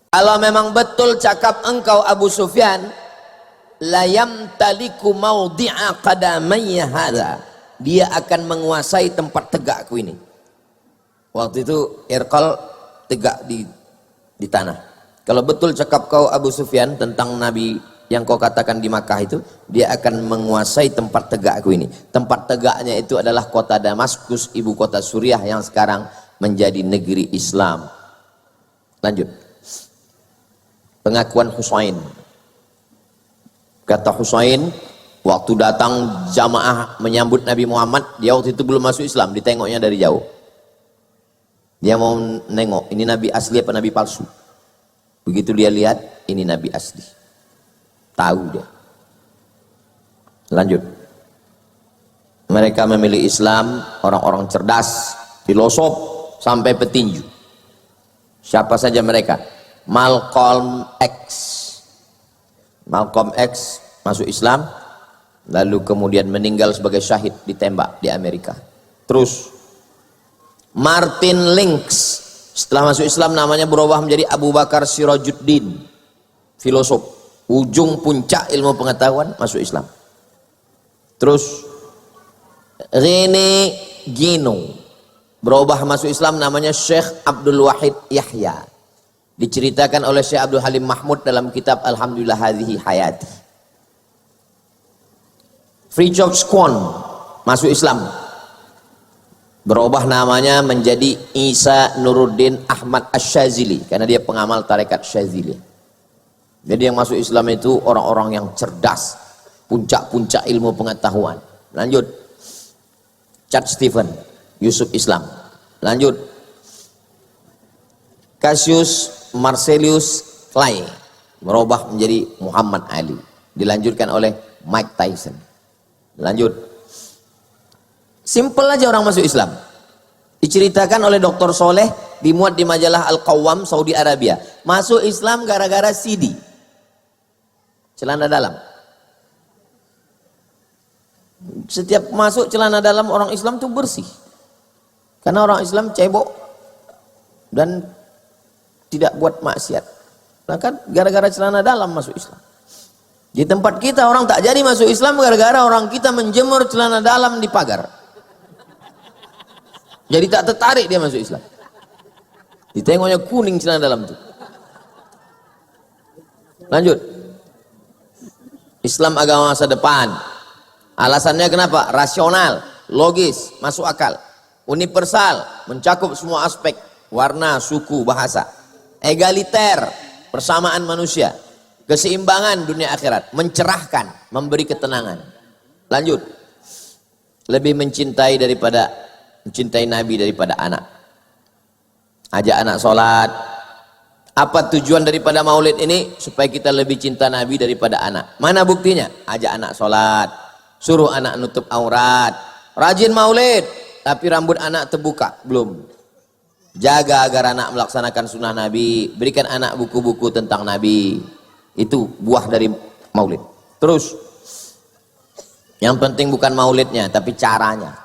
Kalau memang betul cakap engkau Abu Sufyan, la yamtaliku mawdi'a qadamayya hadza. Dia akan menguasai tempat tegakku ini. Waktu itu Irqal tegak di tanah. Kalau betul cakap kau Abu Sufyan tentang Nabi yang kau katakan di Makkah itu, dia akan menguasai tempat tegakku ini. Tempat tegaknya itu adalah kota Damaskus, ibu kota Suriah yang sekarang menjadi negeri Islam. Lanjut. Pengakuan Husain. Kata Husain, waktu datang jamaah menyambut Nabi Muhammad, dia waktu itu belum masuk Islam, ditengoknya dari jauh. Dia mau nengok, ini Nabi asli apa Nabi palsu. Begitu dia lihat, ini Nabi asli. Tahu dia. Lanjut. Mereka memilih Islam, orang-orang cerdas, filosof, sampai petinju. Siapa saja mereka? Malcolm X. Malcolm X masuk Islam, lalu kemudian meninggal sebagai syahid ditembak di Amerika. Terus Martin Lynx setelah masuk Islam namanya berubah menjadi Abu Bakar Sirajuddin, filosof, ujung puncak ilmu pengetahuan, masuk Islam. Terus Rene Guénon berubah masuk Islam namanya Syekh Abdul Wahid Yahya, diceritakan oleh Syekh Abdul Halim Mahmud dalam kitab Alhamdulillah Hadhihi Hayati. Fridtjof Swan masuk Islam, berubah namanya menjadi Isa Nuruddin Ahmad Asy-Syadzili karena dia pengamal tarekat Syadzili. Jadi yang masuk Islam itu orang-orang yang cerdas, puncak-puncak ilmu pengetahuan. Lanjut. Chad Stephen, Yusuf Islam. Lanjut. Cassius Marcellus Clay berubah menjadi Muhammad Ali. Dilanjutkan oleh Mike Tyson. Lanjut. Simple aja orang masuk Islam. Diceritakan oleh Dr. Soleh, dimuat di majalah Al-Qawwam Saudi Arabia. Masuk Islam gara-gara CD, celana dalam. Setiap masuk celana dalam orang Islam itu bersih. Karena orang Islam cebok dan tidak buat maksiat. Maka gara-gara celana dalam masuk Islam. Di tempat kita orang tak jadi masuk Islam gara-gara orang kita menjemur celana dalam di pagar. Jadi tak tertarik dia masuk Islam. Ditengoknya kuning celana dalam itu. Lanjut. Islam agama masa depan. Alasannya kenapa? Rasional, logis, masuk akal. Universal, mencakup semua aspek. Warna, suku, bahasa. Egaliter, persamaan manusia. Keseimbangan dunia akhirat. Mencerahkan, memberi ketenangan. Lanjut. Lebih mencintai Nabi daripada anak. Ajak anak sholat. Apa tujuan daripada maulid ini? Supaya kita lebih cinta Nabi daripada anak. Mana buktinya? Ajak anak sholat, suruh anak nutup aurat, rajin maulid, tapi rambut anak terbuka, belum. Jaga agar anak melaksanakan sunnah Nabi, berikan anak buku-buku tentang Nabi. Itu buah dari maulid. Terus, yang penting bukan maulidnya, tapi caranya.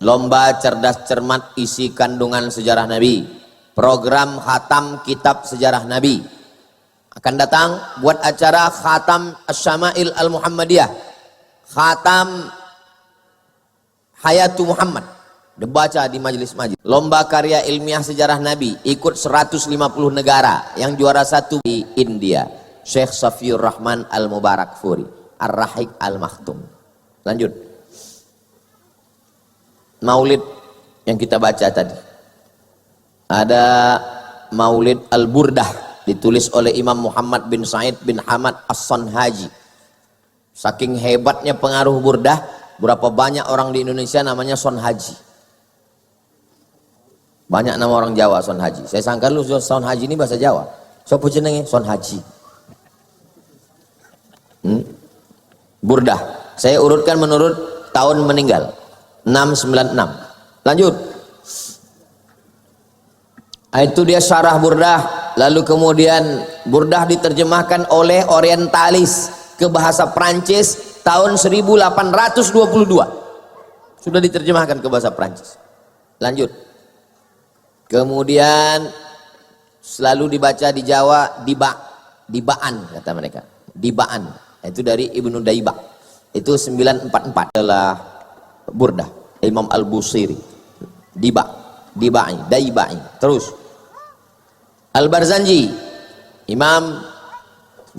Lomba cerdas cermat isi kandungan sejarah Nabi. Program khatam kitab sejarah Nabi. Akan datang buat acara khatam Asy-Syama'il Al-Muhammadiyah. Khatam Hayatu Muhammad. Dibaca di majelis-majelis. Lomba karya ilmiah sejarah Nabi. Ikut 150 negara. Yang juara 1 di India. Syekh Safiur Rahman Al-Mubarak Furi. Ar-Rahiq Al-Makhtum. Lanjut. Maulid yang kita baca tadi. Ada Maulid Al-Burdah ditulis oleh Imam Muhammad bin Said bin Hamad As-Sanhaji. Saking hebatnya pengaruh Burdah, berapa banyak orang di Indonesia namanya Sonhaji. Banyak nama orang Jawa Sonhaji. Saya sangka lu Sonhaji ini bahasa Jawa. Sopo jenenge Sonhaji. Burdah. Saya urutkan menurut tahun meninggal. 696. Lanjut. Itu dia syarah Burdah. Lalu kemudian Burdah diterjemahkan oleh orientalis ke bahasa Prancis tahun 1822. Sudah diterjemahkan ke bahasa Prancis. Lanjut. Kemudian selalu dibaca di Jawa dibaan kata mereka. Dibaan. Itu dari Ibnu Daibak. Itu 944 adalah Burdah Imam Al-Busiri. Dibai. Terus Al-Barzanji, Imam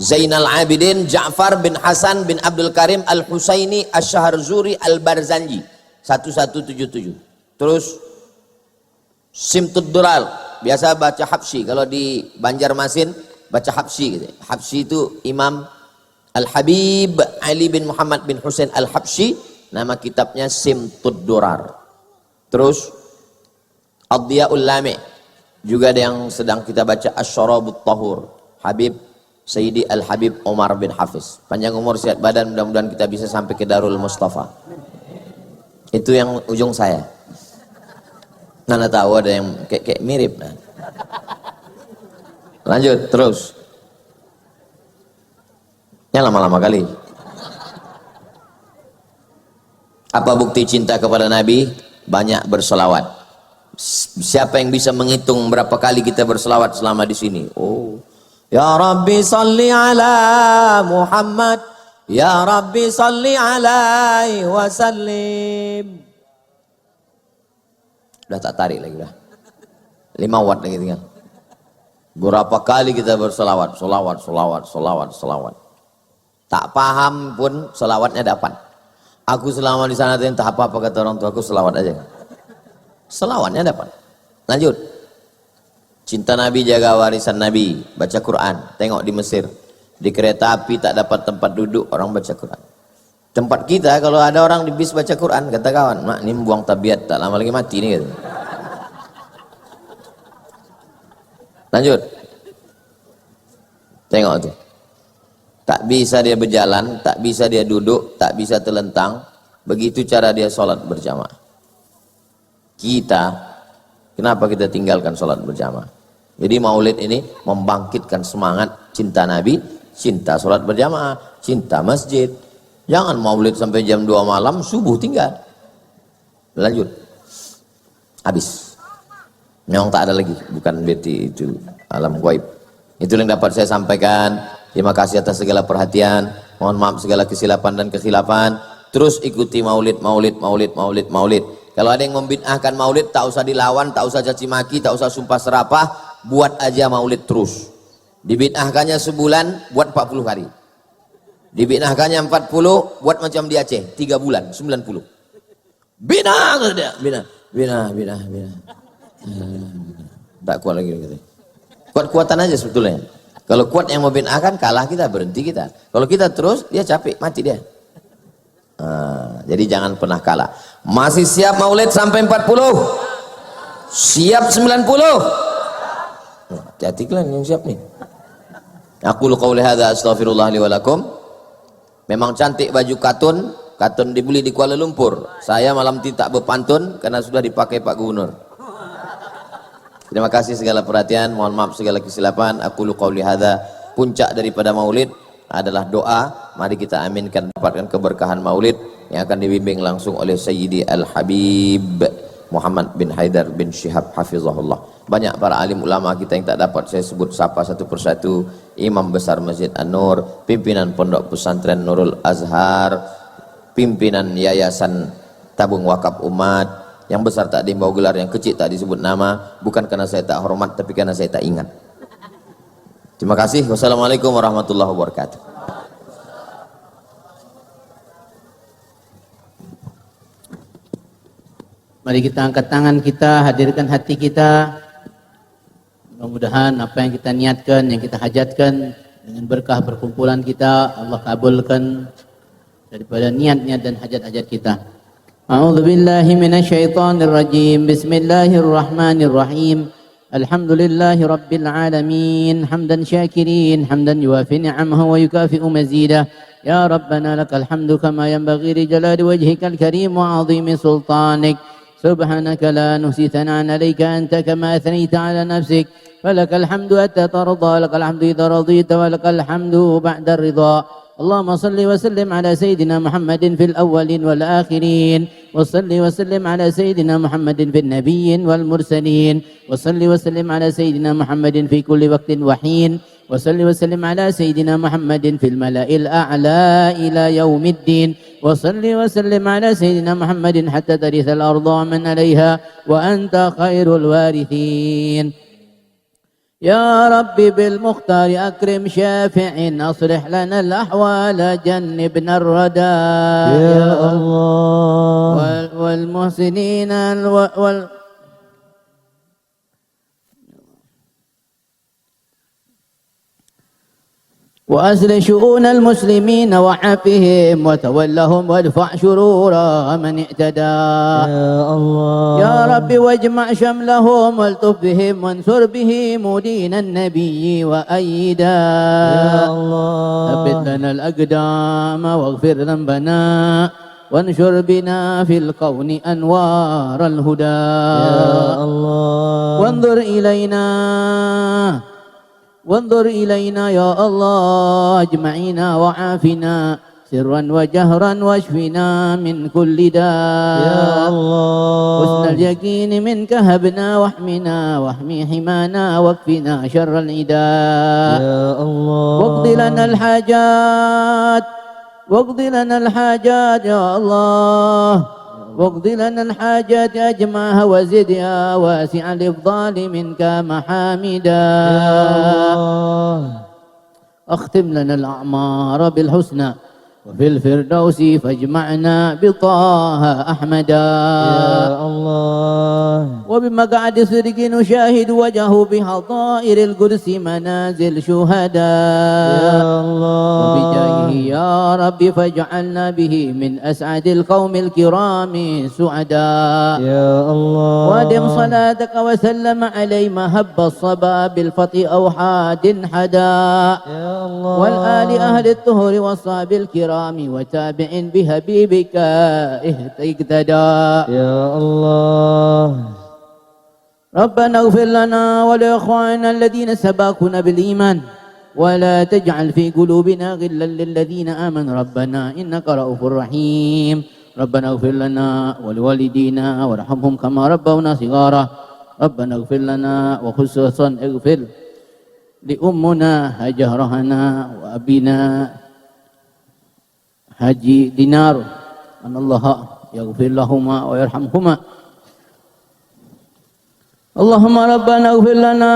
Zainal Abidin Ja'far bin Hasan bin Abdul Karim Al-Husaini Asy-Syaharzuri Al-Barzanji 1177. Terus Simtud Dural, biasa baca Habsyi, kalau di Banjarmasin baca Habsyi gitu. Habsyi itu Imam Al-Habib Ali bin Muhammad bin Husain Al-Habsyi, nama kitabnya Simtud Durar. Terus Ad-Diya'ul Lami', juga ada yang sedang kita baca Asy-Syarabut Tahur, Habib Sayyidi Al-Habib Omar bin Hafiz. Panjang umur sehat badan, mudah-mudahan kita bisa sampai ke Darul Mustafa. Itu yang ujung saya. Nana tahu ada yang kayak mirip. Nah. Lanjut terus. Yang lama-lama kali. Apa bukti cinta kepada Nabi? Banyak berselawat. Siapa yang bisa menghitung berapa kali kita berselawat selama di sini? Oh, ya Rabbi salli ala Muhammad, ya Rabbi salli alaihi wasallim. Udah tak tarik lagi dah. 5 watt lagi tinggal. Berapa kali kita berselawat, selawat. Tak paham pun selawatnya dapat. Aku selama di sana entah apa kata orang tua aku, selawat aja. Selawatnya dapat. Lanjut. Cinta Nabi, jaga warisan Nabi, baca Quran. Tengok di Mesir, di kereta api tak dapat tempat duduk, orang baca Quran. Tempat kita kalau ada orang di bis baca Quran, kata kawan, mak ini buang tabiat, tak lama lagi mati nih gitu. Lanjut. Tengok tuh. Tak bisa dia berjalan, tak bisa dia duduk, tak bisa telentang. Begitu cara dia sholat berjamaah. Kita, kenapa kita tinggalkan sholat berjamaah? Jadi maulid ini membangkitkan semangat cinta Nabi, cinta sholat berjamaah, cinta masjid. Jangan maulid sampai jam 2 malam, subuh tinggal. Lanjut. Habis. Memang tak ada lagi, bukan beti itu alam gaib. Itu yang dapat saya sampaikan. Terima kasih atas segala perhatian. Mohon maaf segala kesilapan dan kekhilafan. Terus ikuti maulid. Kalau ada yang membid'ahkan maulid, tak usah dilawan, tak usah caci maki, tak usah sumpah serapah, buat aja maulid terus. Dibid'ahkannya sebulan, buat 40 hari. Dibid'ahkannya 40, buat macam di Aceh, 3 bulan, 90. Bina. Tak kuat lagi. Kuat-kuatan aja sebetulnya. Kalau kuat yang membid'ahkan, kalah kita, berhenti kita. Kalau kita terus, dia capek, mati dia. Jadi jangan pernah kalah. Masih siap maulid sampai 40? Siap 90? Hati-hati kalian yang siap nih. Aku qauli hadza astaghfirullah li wa lakum. Memang cantik baju katun dibeli di Kuala Lumpur. Saya malam tidak berpantun karena sudah dipakai Pak Gubernur. Terima kasih segala perhatian, mohon maaf segala kesilapan. Aku qauli hadza. Puncak daripada maulid adalah doa. Mari kita aminkan, dapatkan keberkahan maulid yang akan dibimbing langsung oleh Sayyidi Al-Habib Muhammad bin Haidar bin Syihab hafizahullah. Banyak para alim ulama kita yang tak dapat saya sebut sapa satu persatu. Imam besar Masjid An-Nur, pimpinan Pondok Pesantren Nurul Azhar, pimpinan Yayasan Tabung Wakaf Umat. Yang besar tak dibawa gelar, yang kecil tak disebut nama, bukan karena saya tak hormat tapi karena saya tak ingat. Terima kasih. Wassalamualaikum warahmatullahi wabarakatuh. Mari kita angkat tangan kita, hadirkan hati kita. Mudah-mudahan apa yang kita niatkan, yang kita hajatkan dengan berkah perkumpulan kita, Allah kabulkan daripada niat-niat dan hajat-hajat kita. A'udzu billahi minasyaitonir rajim. Bismillahirrahmanirrahim. Alhamdulillahi rabbil alamin. Hamdan syakirin, hamdan yuwafi ni'amahu wa yukafi'u mazidah. Ya Rabbana lakal hamdu kama yanbaghi li jalali wajhikal karim wa 'azimi sultanik. سبحانك لا نحصي ثناء عليك أنت كما أثنيت على نفسك فلك الحمد حتى ترضى لك الحمد إذا رضيت ولك الحمد بعد الرضا اللهم صل وسلم على سيدنا محمد في الأولين والآخرين وصل وسلم على سيدنا محمد في النبيين والمرسلين وصل وسلم على سيدنا محمد في كل وقت وحين وصل وسلم على سيدنا محمد في الملأ الأعلى إلى يوم الدين وصل وسلم على سيدنا محمد حتى ترث الأرض ومن عليها وأنت خير الوارثين يا ربي بالمختار أكرم شافع أصلح لنا الأحوال جنبنا الردى يا الله والمحسنين وأسل شؤون المسلمين وعافهم وتولهم وادفع شرور من اعتدى يا الله يا رب واجمع شملهم والطف بهم وانصر بهم دين النبي وأيدا يا الله ثبت لنا الأقدام واغفر ذنبنا وانشر بنا في الكون أنوار الهدى يا الله وانظر إلينا يا الله أجمعنا وعافنا سرا وجهرا واشفنا من كل داء يا الله حسن اليقين منك هبنا واحمنا واحمي حمانا واكفنا شر العداء يا الله واقض لنا الحاجات يا الله واقض لنا الحاجات أجمعها وزد يا واسع الإفضال منك محامدا يا الله أختم لنا الأعمار بالحسنى وفي الفردوس فاجمعنا بطه أحمدا يا الله وبمقعد صدق نشاهد وجهه بحضائر القدس منازل شهداء يا الله وبجاهه يا رب فاجعلنا به من أسعد القوم الكرام سعداء يا الله وادم صلاتك وسلم عليه ما هب الصبا بالفتح أو حاد حدا يا الله والآل أهل الطهر والصحاب الكرام وتابع بحبيبك اهتدى يا الله ربنا اغفر لنا ولإخواننا الذين سبقونا بالإيمان ولا تجعل في قلوبنا غلا للذين آمنوا ربنا إنك رؤوف رحيم ربنا اغفر لنا ولوالدينا وارحمهم كما ربونا صغارا ربنا اغفر لنا وخصوصا اغفر لأمنا هجرهنا وأبينا Haji Dinar, anallah yaghfir lahuma wa yarhamhuma. Allahumma rabbana ighfir lana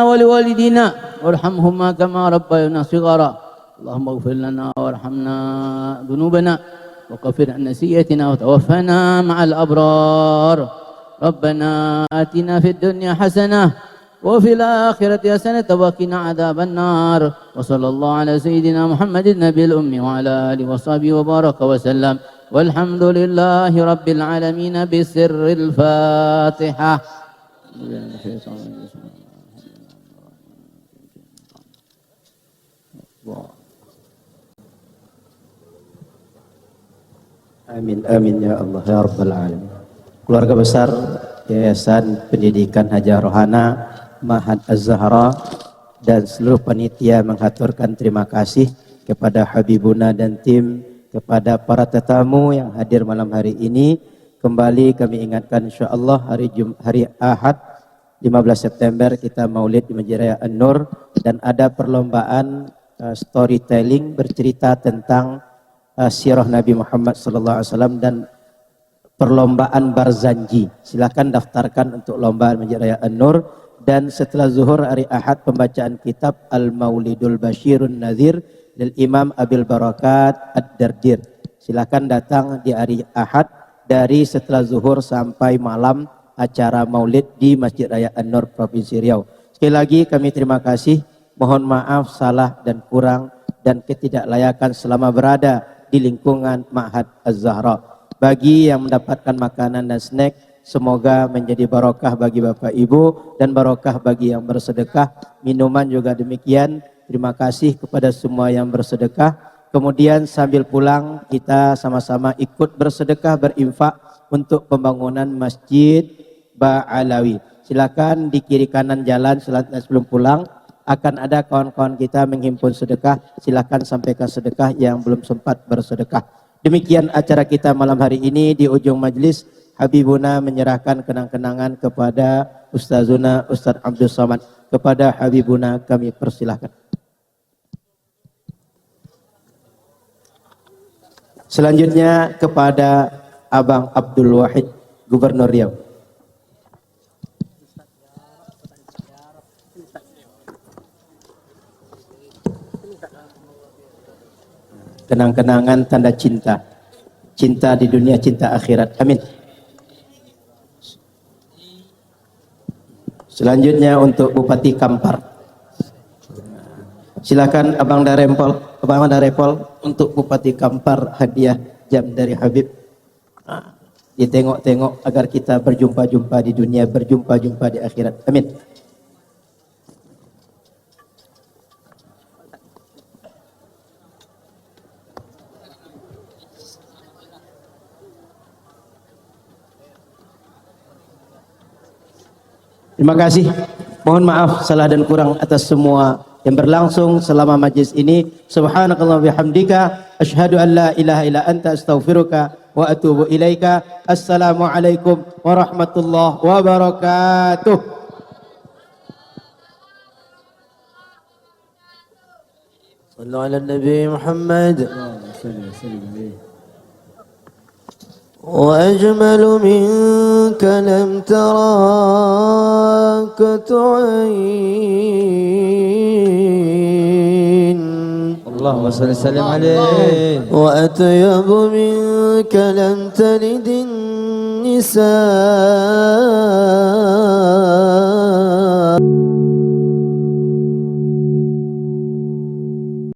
wa liwalidina warhamhuma kama rabbayana shighara. Allahumma ighfir lana warhamna dhunubana wa kaffir an nasiyatina wa tawaffana ma'al abrar. Rabbana atina fid dunya hasanah وفي الآخرة حسنة وقنا عذاب النار وصلى الله على سيدنا محمد النبي الأمي وعلى آله وصحبه وبارك وسلم والحمد لله رب العالمين بسر الفاتحة. Amin amin ya Allah ya Rabbal Alamin. Keluarga besar Yayasan Pendidikan Haja Rohana Ma'had Az-Zahra dan seluruh panitia menghaturkan terima kasih kepada Habibuna dan tim, kepada para tetamu yang hadir malam hari ini. Kembali kami ingatkan insyaallah hari Ahad 15 September kita Maulid di Masjid Raya An-Nur dan ada perlombaan storytelling bercerita tentang sirah Nabi Muhammad SAW dan perlombaan Barzanji. Silakan daftarkan untuk lomba Masjid Raya An-Nur. Dan setelah zuhur hari Ahad pembacaan kitab Al-Maulidul Bashirun Nadhir dari Imam Abil Barakat Ad-Dardir. Silakan datang di hari Ahad dari setelah zuhur sampai malam acara Maulid di Masjid Raya An-Nur Provinsi Riau. Sekali lagi kami terima kasih. Mohon maaf salah dan kurang dan ketidaklayakan selama berada di lingkungan Ma'had Az-Zahra. Bagi yang mendapatkan makanan dan snack, semoga menjadi barokah bagi Bapak Ibu dan barokah bagi yang bersedekah. Minuman juga demikian. Terima kasih kepada semua yang bersedekah. Kemudian sambil pulang kita sama-sama ikut bersedekah, berinfak untuk pembangunan Masjid Ba'alawi. Silakan di kiri kanan jalan sebelum pulang akan ada kawan-kawan kita menghimpun sedekah. Silakan sampaikan sedekah yang belum sempat bersedekah. Demikian acara kita malam hari ini. Di ujung majlis Habibuna menyerahkan kenang-kenangan kepada Ustazuna Ustaz Abdul Samad. Kepada Habibuna kami persilahkan. Selanjutnya kepada Abang Abdul Wahid, Gubernur Riau. Kenang-kenangan tanda cinta. Cinta di dunia, cinta akhirat. Amin. Selanjutnya untuk Bupati Kampar. Silakan Abang Darepol untuk Bupati Kampar hadiah jam dari Habib. Ditengok-tengok agar kita berjumpa-jumpa di dunia, berjumpa-jumpa di akhirat. Amin. Terima kasih. Mohon maaf salah dan kurang atas semua yang berlangsung selama majlis ini. Subhanakallah bihamdika asyhadu an la ilaha illa anta astaghfiruka wa atubu ilaika. Assalamualaikum warahmatullahi wabarakatuh. Sallu ala Nabi Muhammad. وأجمل منك لم تراك عين اللهم صل وسلم عليه وأطيب منك لم تلد النساء